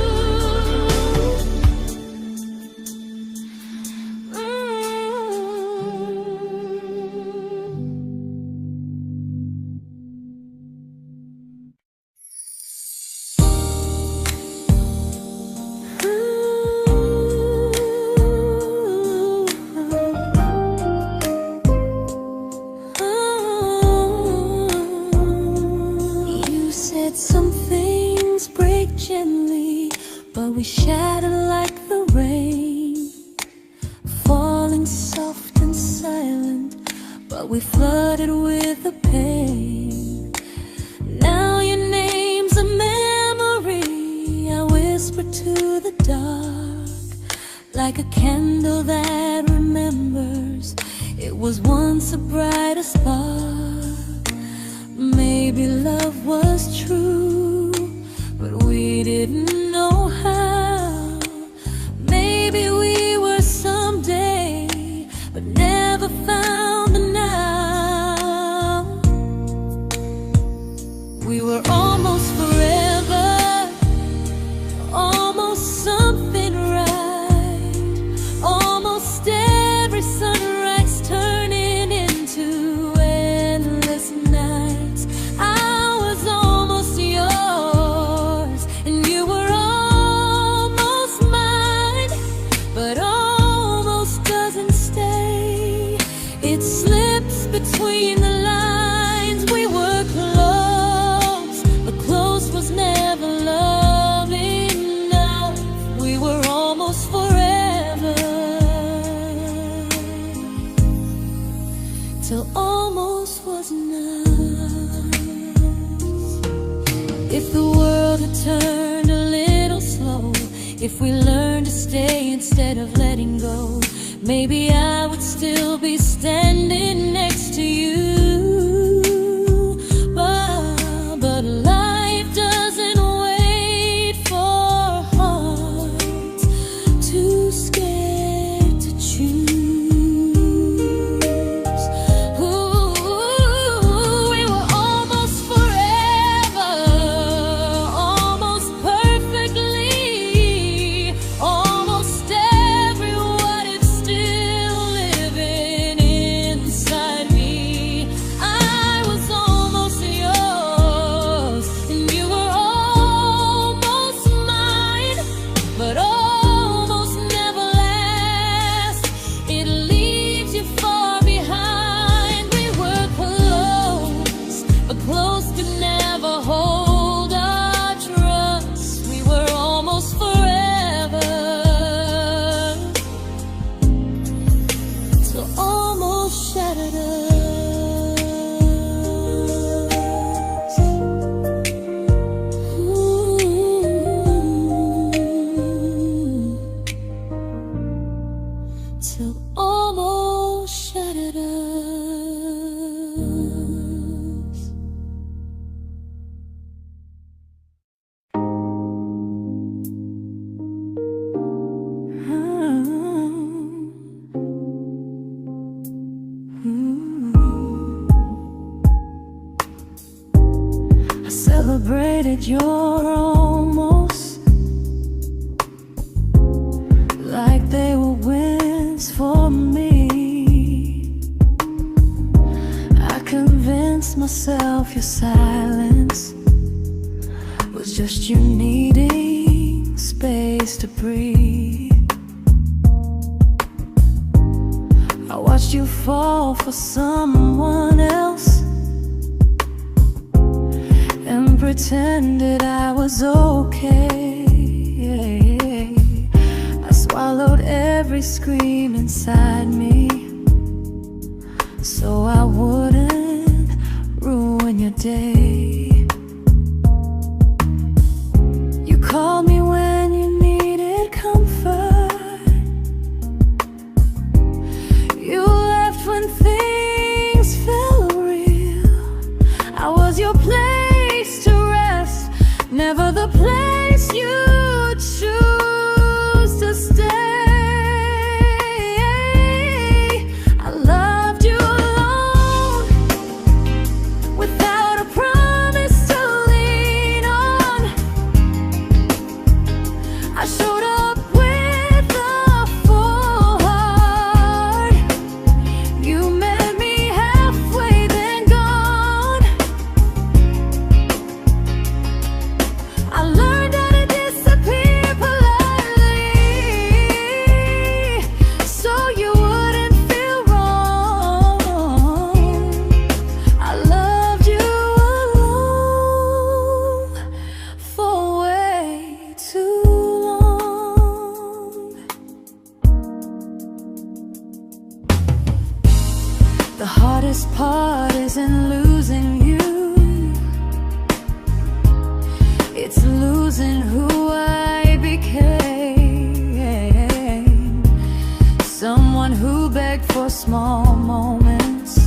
A: You said some things break gently, but we shatter like the rain, falling soft and silent, but we flooded with the pain. Now your name's a memory I whisper to the dark, like a candle that remembers it was once a brighter spark. Maybe love was true, but we didn't know how. Maybe we were someday, but never found the now. We were almost forever, almost something right, almost every sunrise turning into endless nights. I was almost yours, and you were almost mine, but almost doesn't stay. It slips between the lines. We were close, but close was never love enough. We were almost forever, till almost was enough. If the world had turned a little slow, if we learned to stay instead of letting go, maybe I would still be standing next to you. But life doesn't wait for hearts too scared to choose. We were almost forever, almost perfectly, almost every what if still living inside me. I celebrated your almost like they were wins for me. I convinced myself your silence was just you needing space to breathe. I watched you fall for someone else and pretended I was okay. I swallowed every scream inside me so I wouldn't ruin your day. You called me when you needed comfort. You left when things felt real. I was your place to rest, never the place you choose to stay. I loved you alone, without a promise to lean on. I showed up with a full heart. You met me halfway, then gone. I learned how to disappear politely, so you wouldn't feel wrong. I loved you alone for way too long. The hardest part isn't losing you, it's losing who I became. Someone who begged for small moments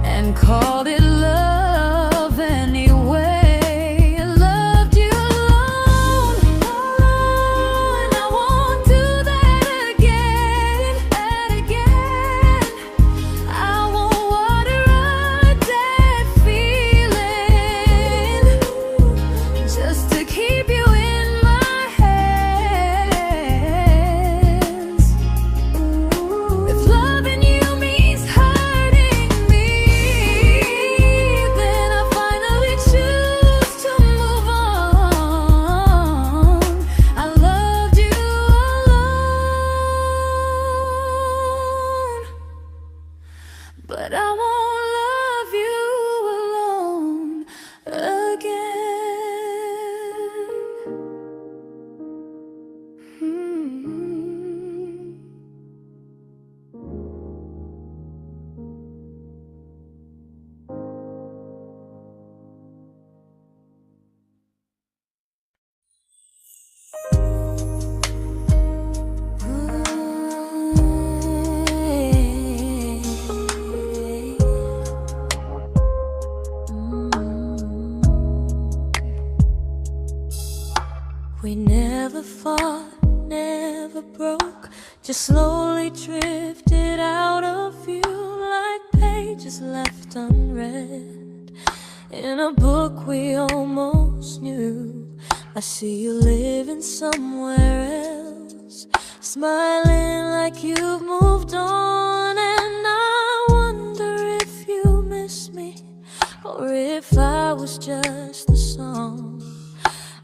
A: and called it love anyway. I loved you alone, and I won't do that again, I won't water a dead feeling just to keep you in my hands. If loving you means hurting me, then I finally choose to move on. I loved you alone, but I won't love you alone again. We never fought, never broke, just slowly drifted out of view like pages left unread in a book we almost knew. I see you living somewhere else, smiling like you've moved on, and I wonder if you miss me or if I was just a song.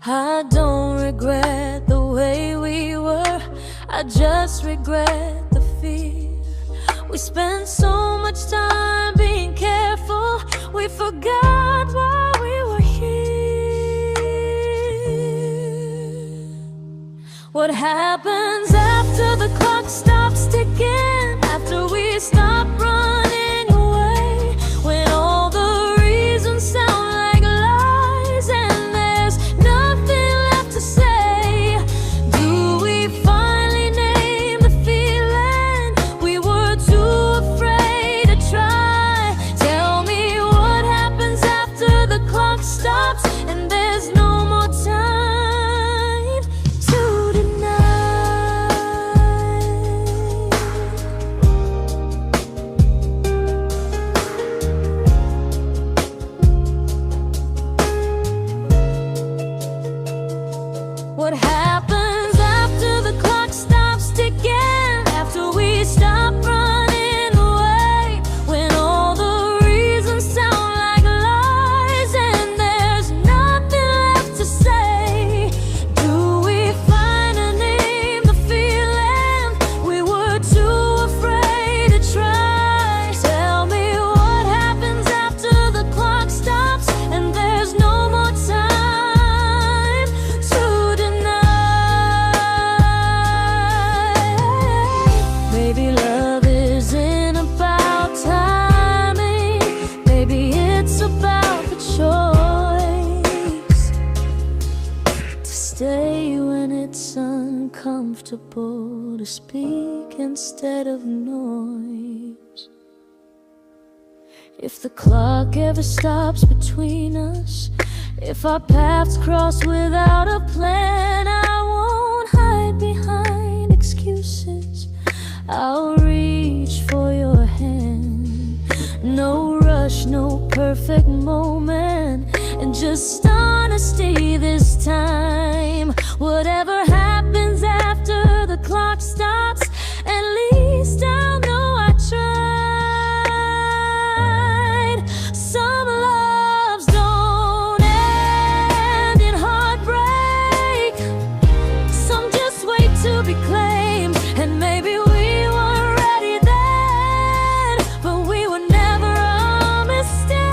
A: I don't regret the way we were, I just regret the fear. We spent so much time being careful, we forgot why we were here. What happens after the clock stops ticking, after we stop running away, when all the reasons sound like lies and there's nothing left to say? Do we finally name the feeling we were too afraid to try? comfortable to speak instead of noise. If the clock ever stops between us, if our paths cross without a plan, I won't hide behind excuses. I'll reach for your hand. No rush, no perfect moment, and just honesty this time. Whatever happens after the clock stops, at least I'll know I tried. Some loves don't end in heartbreak, some just wait to be claimed. And maybe we weren't ready then, but we were never a mistake.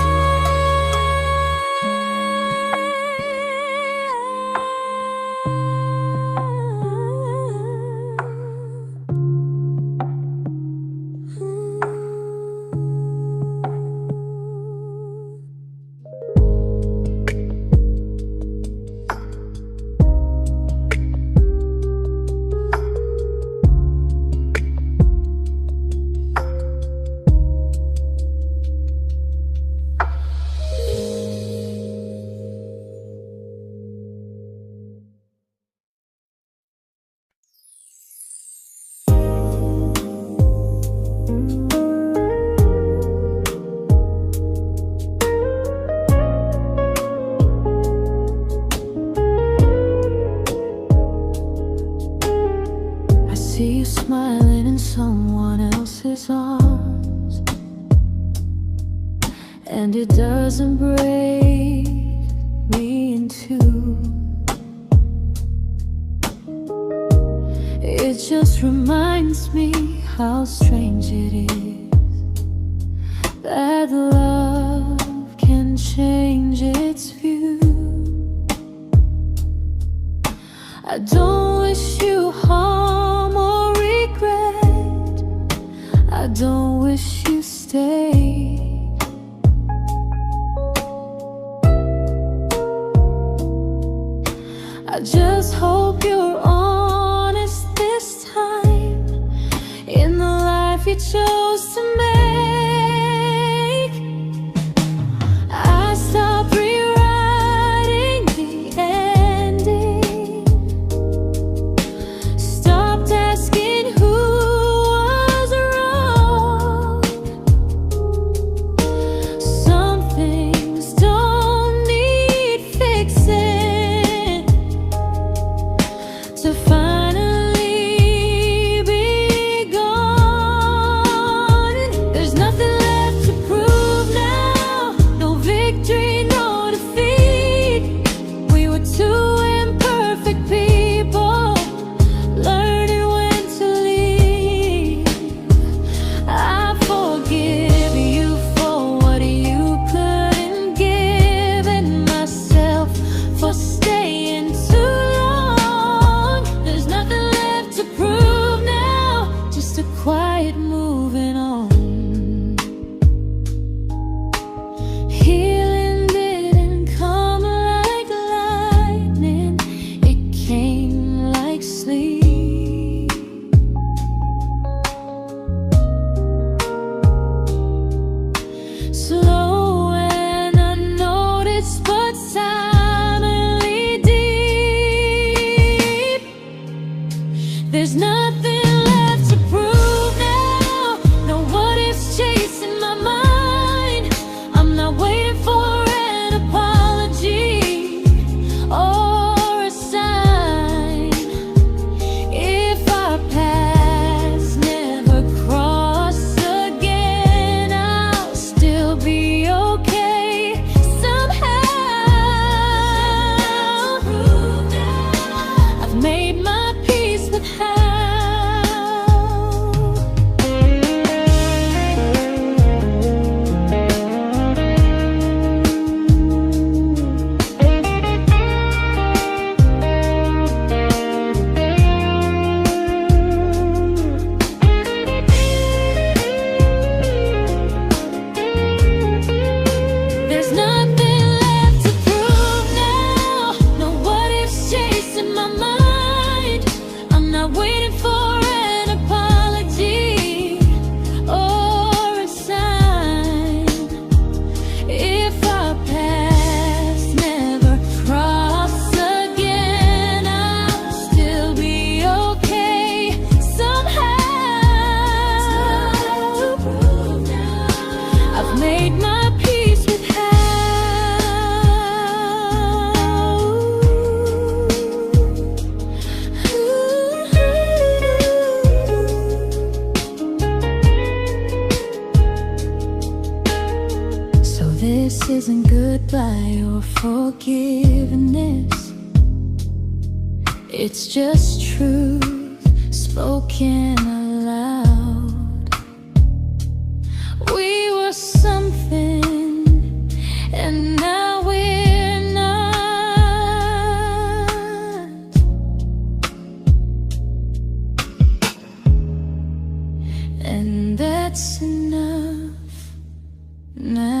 A: I see you smiling in someone else's arms, and it doesn't break me in two. It just reminds me how strange it is that love can change its view. I don't wish you harm or regret. I don't wish you stay. I just hope you're honest this time in the life you chose to make. I stopped rewriting the ending, stopped asking who was wrong. Some things don't need fixing to finally be gone. There's nothing left to prove now, no victory, no defeat. We were two imperfect people, learning when to leave. I forgive you for what you couldn't give, and myself for staying too long. There's nothing left to prove now, just a quiet moving on. Healing didn't come like lightning, it came like sleep. Slow and unnoticed, but silently deep. There's nothing left to prove now, no what ifs chasing my mind. I'm not waiting for an apology or a sign. If our paths never cross again, I'll still be This isn't goodbye or forgiveness. It's just truth spoken aloud. We were something, and now we're not. And that's enough now.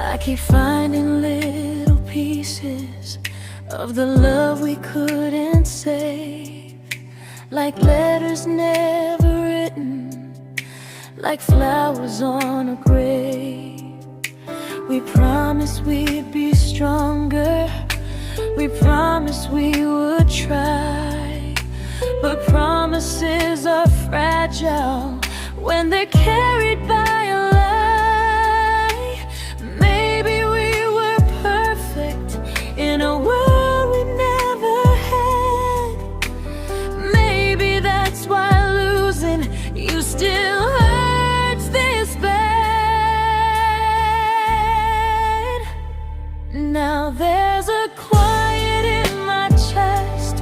A: I keep finding little pieces of the love we couldn't save, like letters never written, like flowers on a grave. We promised we'd be stronger, we promised we would try, but promises are fragile when they're carried by a lie. Maybe we were perfect in a world we never had. Maybe that's why losing you still hurts this bad. Now there's a quiet in my chest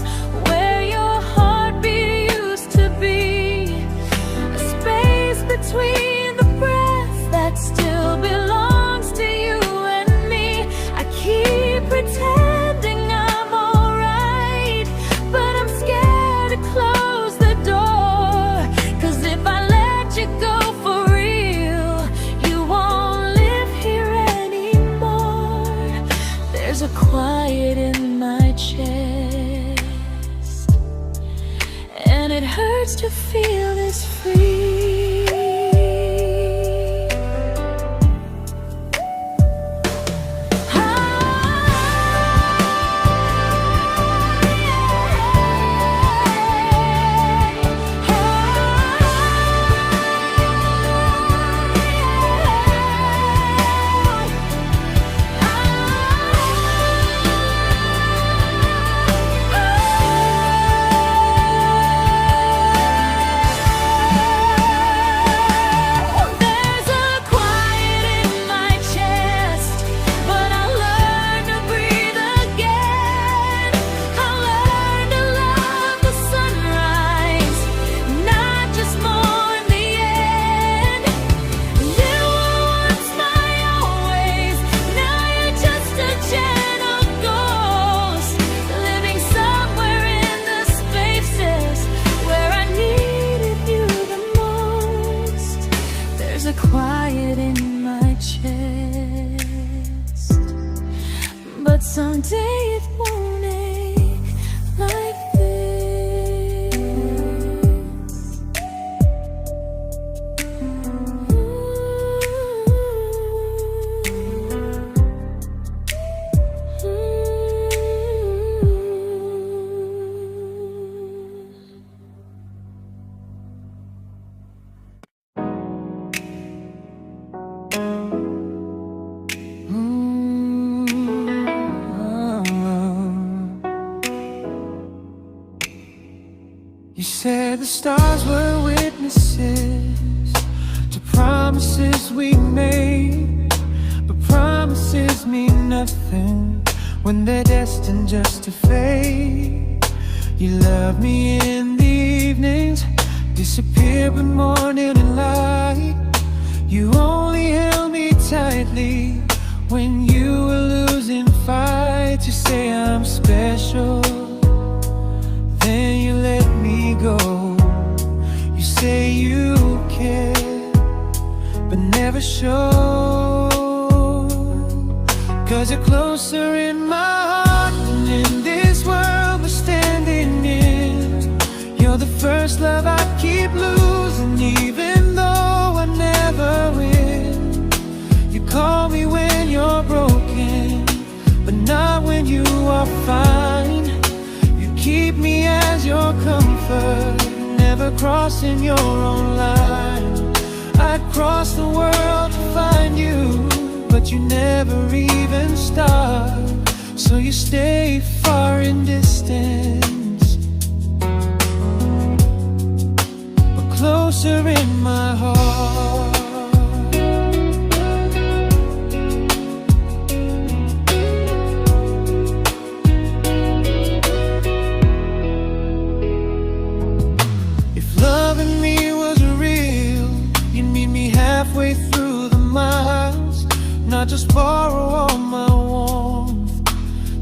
A: where your heartbeat used to be, a space between the breath that still belongs to you and me. I keep pretending I'm alright, but I'm scared to close the door. 'Cause if I let you go for real, you won't live here anymore. There's a quiet in my chest, and it hurts to feel this free. Quiet in my chest, but someday it won't ache like this.
B: You said the stars were witnesses to promises we made, but promises mean nothing when they're destined just to fade. You love me in the evenings, disappear when morning and light. You only held me tightly when you were losing fights. You say I'm special, then you let me go. You say you care, but never show. 'Cause you're closer in my heart than in this world we're standing in. You're the first love I keep losing, even though I never win. You call me when you're broken, but not when you are fine. never crossing your own line. I'd cross the world to find you, but you never even start. So you stay far in distance, but closer in my heart. Loving me was real, you'd meet me halfway through the miles, not just borrow all my warmth,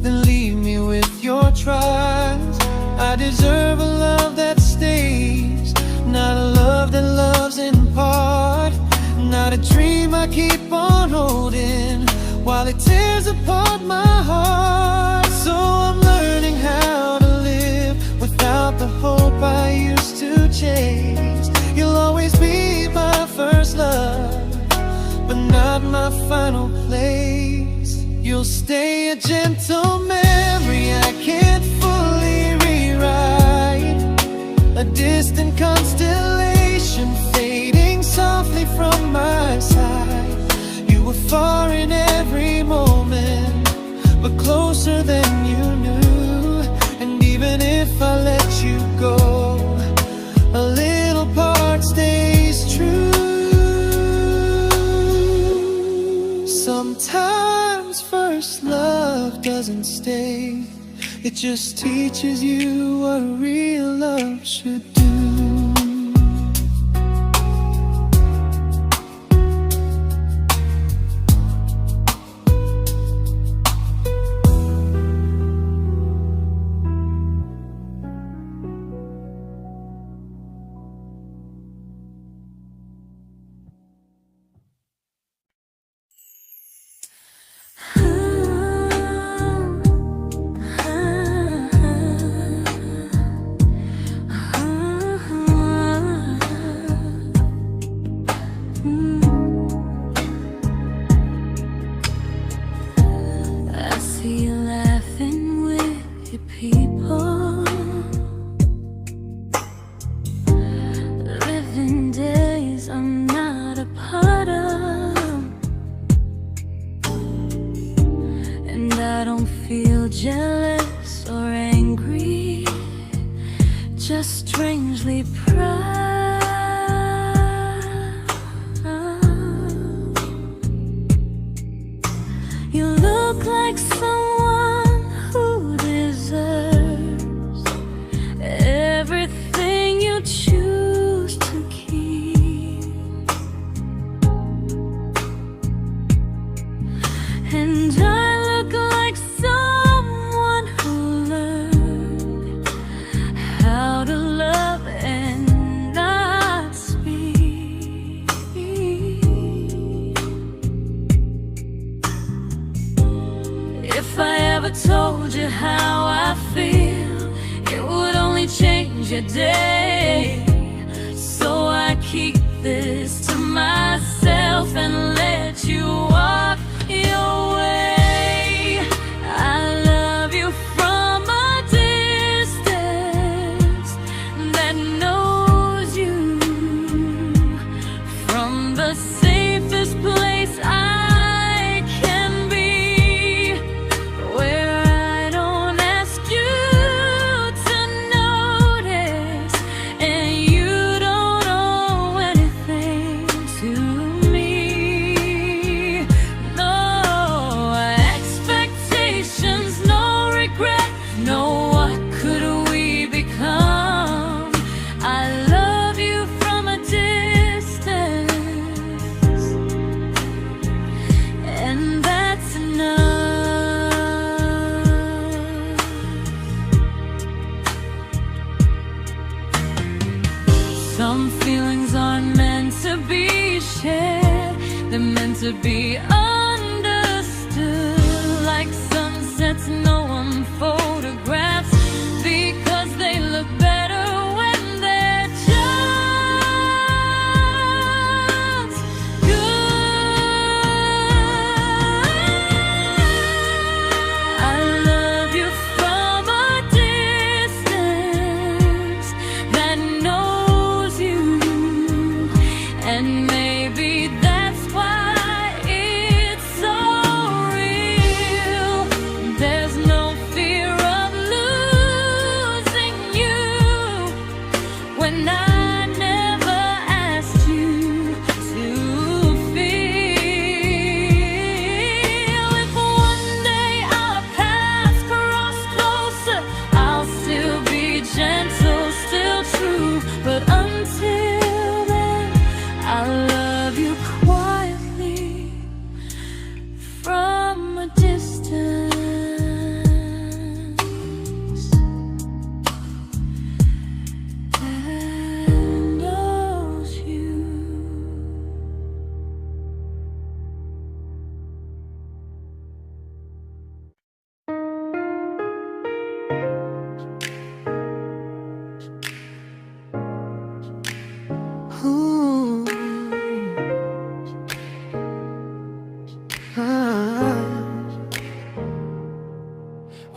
B: then leave me with your trials. I deserve a love that stays, not a love that loves in part, not a dream I keep on holding while it tears apart my heart. So I'm learning how to live without the hope I used to chase. You'll always be my first love, but not my final place. You'll stay a gentle memory I can't fully rewrite, a distant constellation fading softly from my side. You were far in every moment, but closer than you knew. And even if I let you go, a little part stays true. Sometimes first love doesn't stay, it just teaches you what real love should do.
A: Jealous or angry, just strangely proud. You look like someone who deserves everything you choose to keep. And I look like someone who learned how to love and not speak. If I ever told you how I feel, it would only change your day. So I keep this to myself and let you walk your way. I love you from a distance that knows you, from the safest place I can be, where I don't ask you to notice and you don't owe anything to me. No expectations, no regret, no what could we become. I love you from a distance, and that's enough. Some feelings aren't meant to be shared, they're meant to be understood, like sunsets no one photographs, because they look better when they're just good. I love you from a distance that knows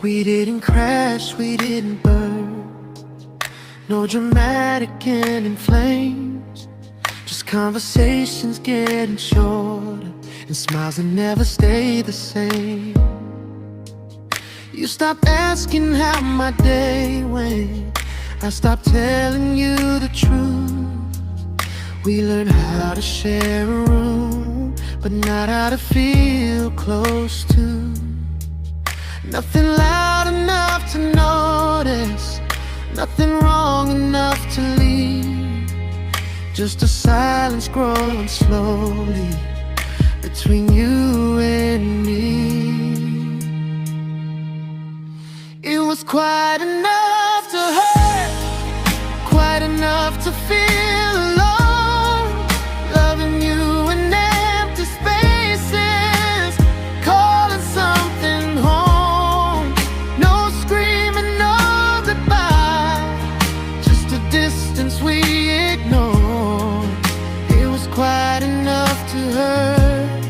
B: We didn't crash, we didn't burn. No dramatic end in flames, just conversations getting shorter and smiles that never stay the same. You stopped asking how my day went, I stopped telling you the truth. We learned how to share a room, but not how to feel close to. Nothing loud enough to notice, nothing wrong enough to leave. Just a silence growing slowly between you and me. It was quite enough to hurt, quite enough to feel alone. Loving you in empty spaces, calling something home. No screaming, no goodbye, just a distance we ignored. It was quite enough to hurt,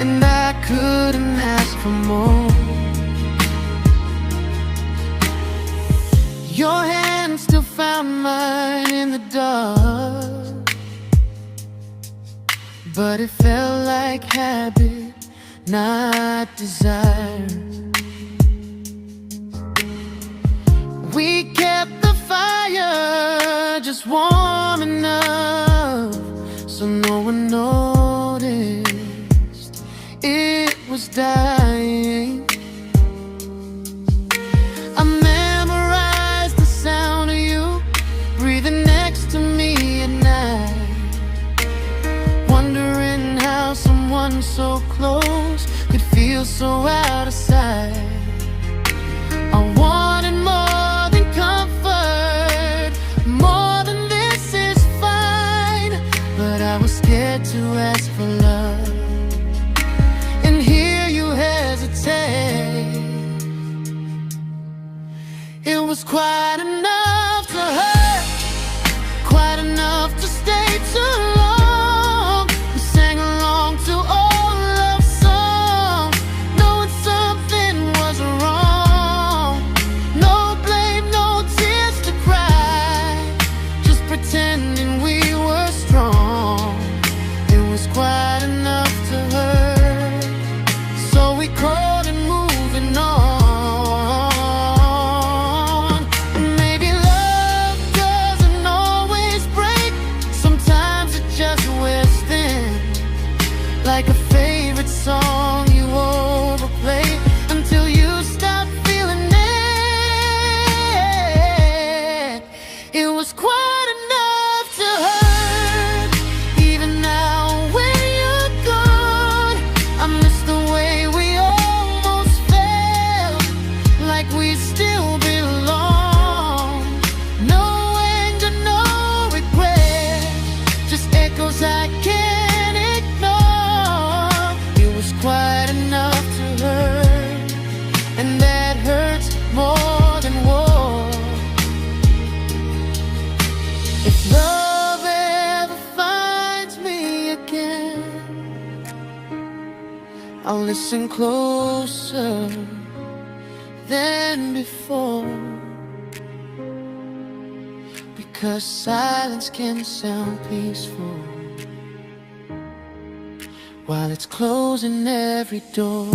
B: and I couldn't ask for more. Your hand still found mine in the dark, but it felt like habit, not desire. We kept the fire just warm enough so no one noticed it was dying. I memorized the sound of you breathing next to me at night, wondering how someone so close could feel so out of sight. I wanted more than comfort, more than this is fine, but I was scared to ask for love and hear you hesitate. It was quite enough to hurt, quite enough to stay too long. We sang along to old love songs, knowing something was wrong. No blame, no tears to cry, just pretending we were strong. It was quite enough to hurt, so we crawled and moving on. Like a favorite song you overplay until you stop feeling it. It was quite enough to hurt. Even now when you're gone, I miss the way we almost felt, like we still belong. No anger, no regret, just echoes I can't ignore. It was quite enough to hurt, and that hurts more than war. If love ever finds me again, I'll listen closer than before, because silence can sound peaceful while it's closing every door.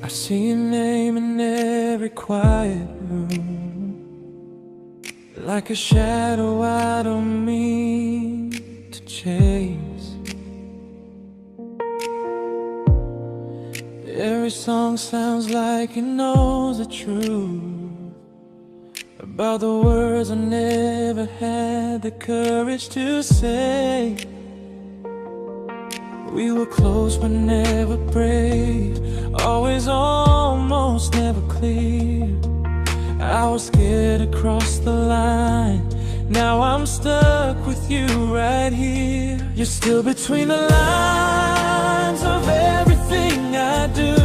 B: I see your name in every quiet room, like a shadow I don't mean to chase. Every song sounds like it knows the truth about the words I never had the courage to say. We were close but never brave, always almost, never clear. I was scared to cross the line, now I'm stuck with you right here. You're still between the lines of everything I do,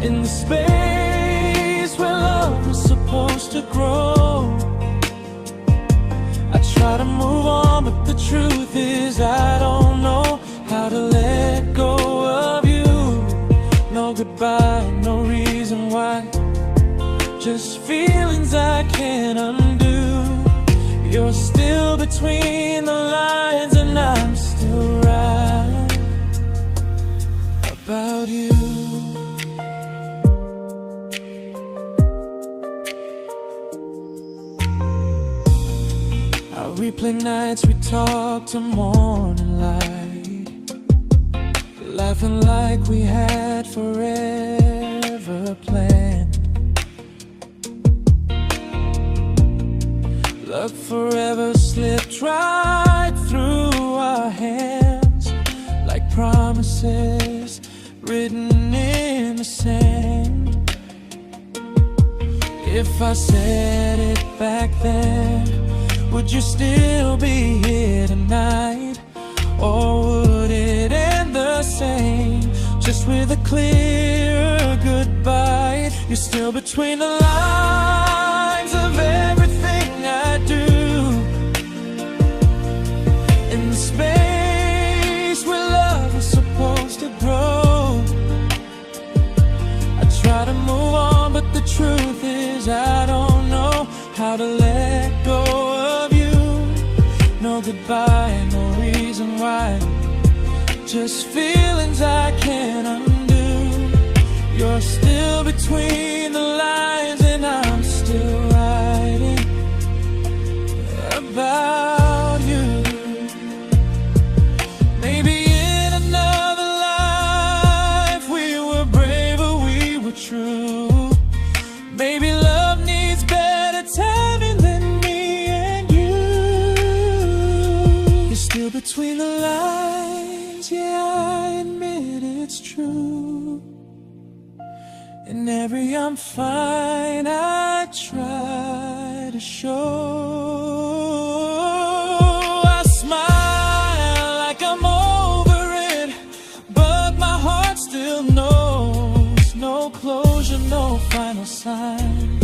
B: in the space where love was supposed to grow. I try to move on, but the truth is I don't know how to let go of you. No goodbye, no reason why, just feelings I can't undo. You're still between the lines and I'm still right about you. I replay nights we talk to morning light, laughing like we had forever planned. Luck forever slipped right through our hands, like promises written in the sand. If I said it back then, would you still be here tonight? Or would it end the same, just with a clear goodbye? You're still between the lines of everything I do, in the space where love was supposed to grow. I try to move on, but the truth is I don't know how to let go of you. No goodbye, no reason why, just feelings I can't undo. You're still between the lines and I'm still writing about you. Maybe in another life we were braver, we were true. Maybe love needs better timing than me and you. You're still between the lines, yeah, I admit it's true. In every I'm fine I try to show. I smile like I'm over it, but my heart still knows. No closure, no final sign,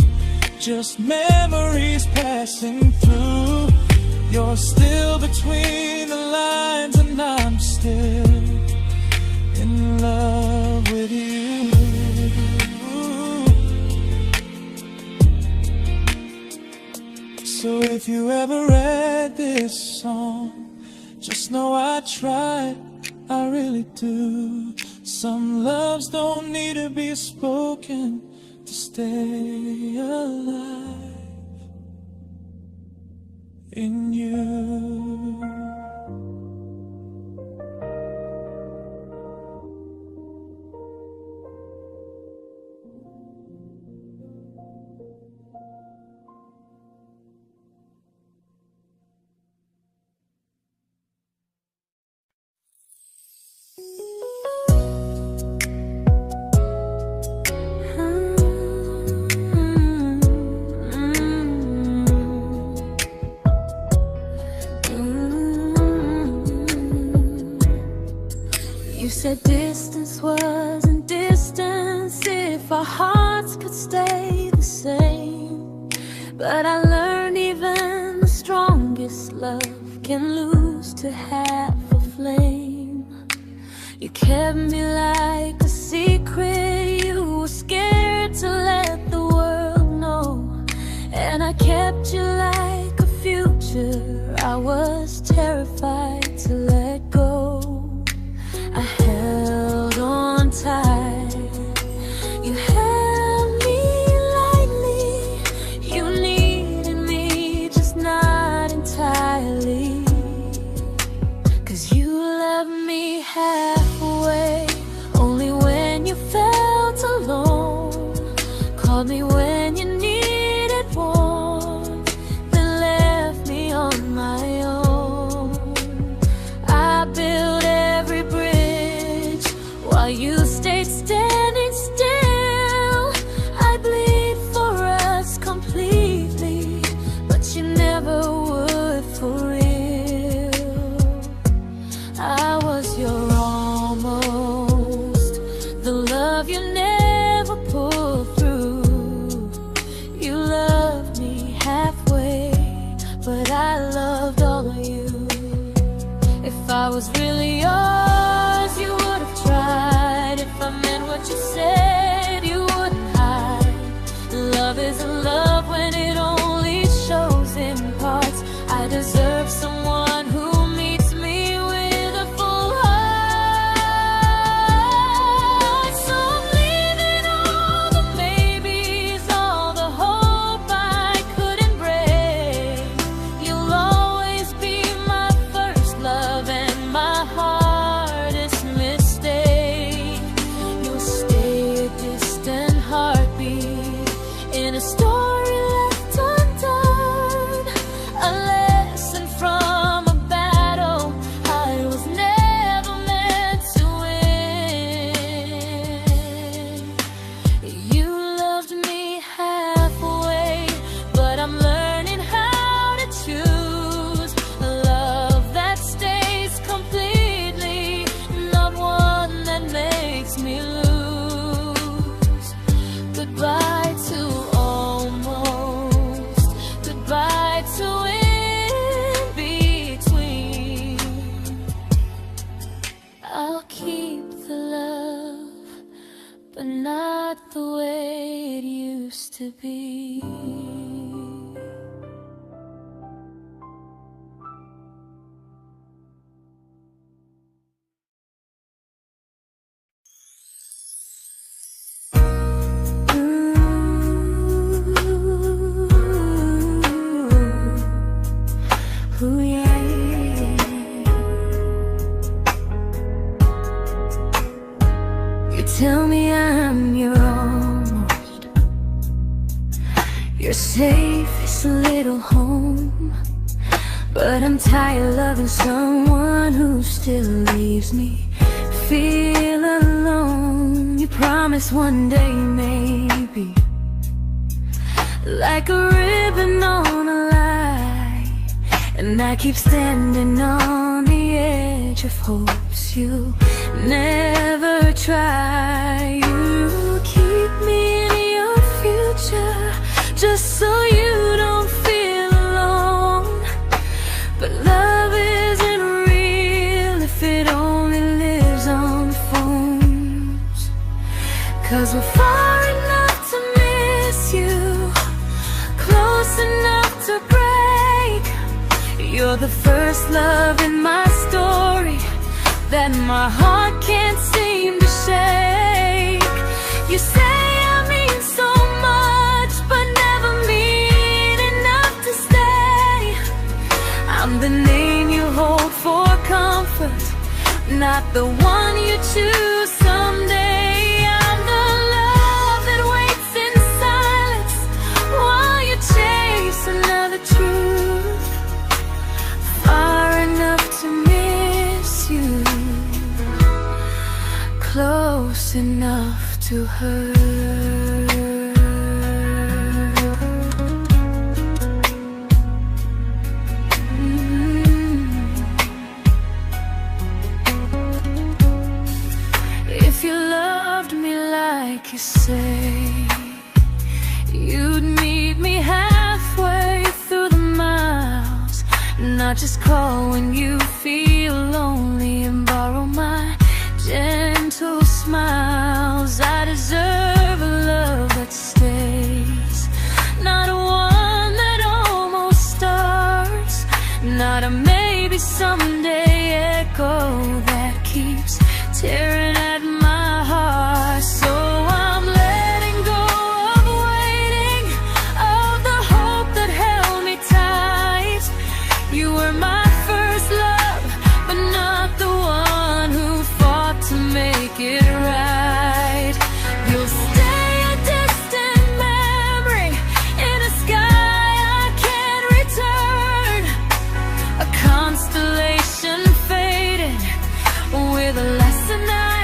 B: just memories passing through. You're still between the lines and I'm still in love with you. So if you ever read this song, just know I tried, I really do. Some loves don't need to be spoken to stay alive in you.
A: You said distance wasn't distance if our hearts could stay the same. But I learned even the strongest love can lose to half a flame. You kept me like a secret, you were scared to let the world know. And I kept you like a future, I was terrified to let go. I held on tight, you held me lightly. You needed me, just not entirely. 'Cause you loved me halfway, only when you felt alone. Called me when you needed warmth, then left me on my own. I makes me lose. Goodbye to almost, goodbye to in between. I'll keep the love, but not the way it used to be. Ooh, yeah. You tell me I'm your almost, your safest little home, but I'm tired loving someone who still leaves me feel alone. You promise one day maybe, like a ribbon on a line, and I keep standing on the edge of hopes you never try. You keep me in your future just so you don't feel alone. But love isn't real if it only lives on the phones. 'Cause we're far enough to miss you, close enough to break. You're the first love in my story that my heart can't seem to shake. You say I mean so much, but never mean enough to stay. I'm the name you hold for comfort, not the one you choose someday. I'm the love that waits in silence while you chase another truth. Far enough to miss you, close enough to hurt. If you loved me like you say, you'd meet me halfway through the miles, not just call when you feel lonely and borrow my gentle smiles. I deserve a love that stays, not one that almost starts, not a maybe someday echo that keeps tearing at my heart. So I'm letting go of waiting, of the hope that held me tight. You were my first love, but not the one who fought to make it right. You'll stay a distant memory in a sky I can't return, a constellation faded with a lesson I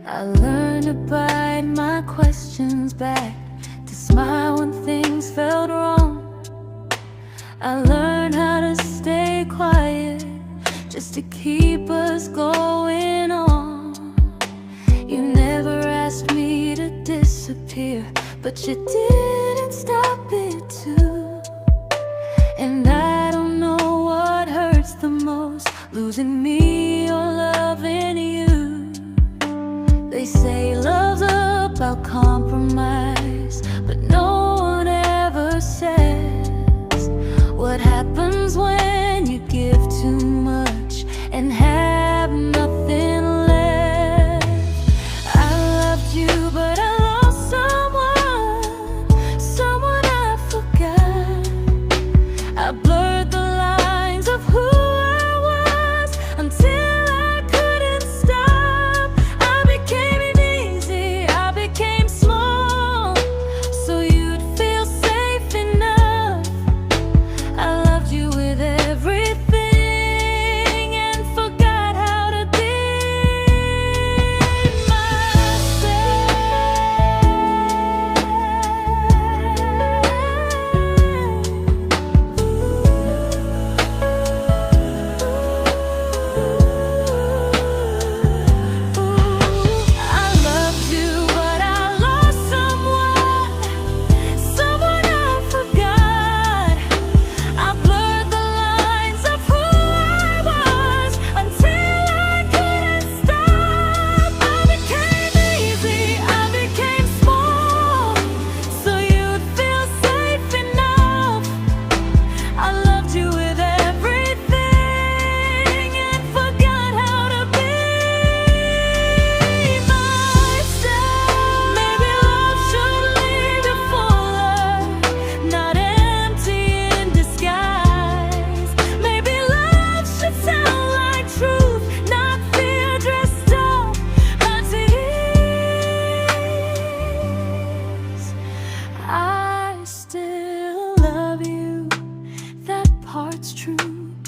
A: I learned to bite my questions back, to smile when things felt wrong. I learned how to stay quiet, just to keep us going on. You never asked me to disappear, but you didn't stop it too. And I don't know what hurts the most, losing me or loving you. They say love's about compromise, but no one ever says what happens when you give too much and have nothing left. I loved you, but I lost someone I forgot. I blurred the lines of who I was until I couldn't stop. I became easy, I became small, so you'd feel safe enough. I loved you with everything and forgot how to be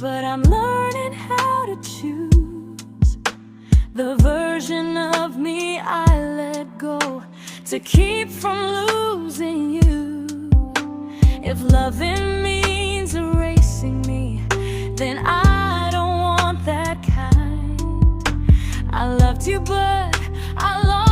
A: but I'm learning how to choose the version of me I let go to keep from losing you. If loving means erasing me, then I don't want that kind. I loved you, but I lost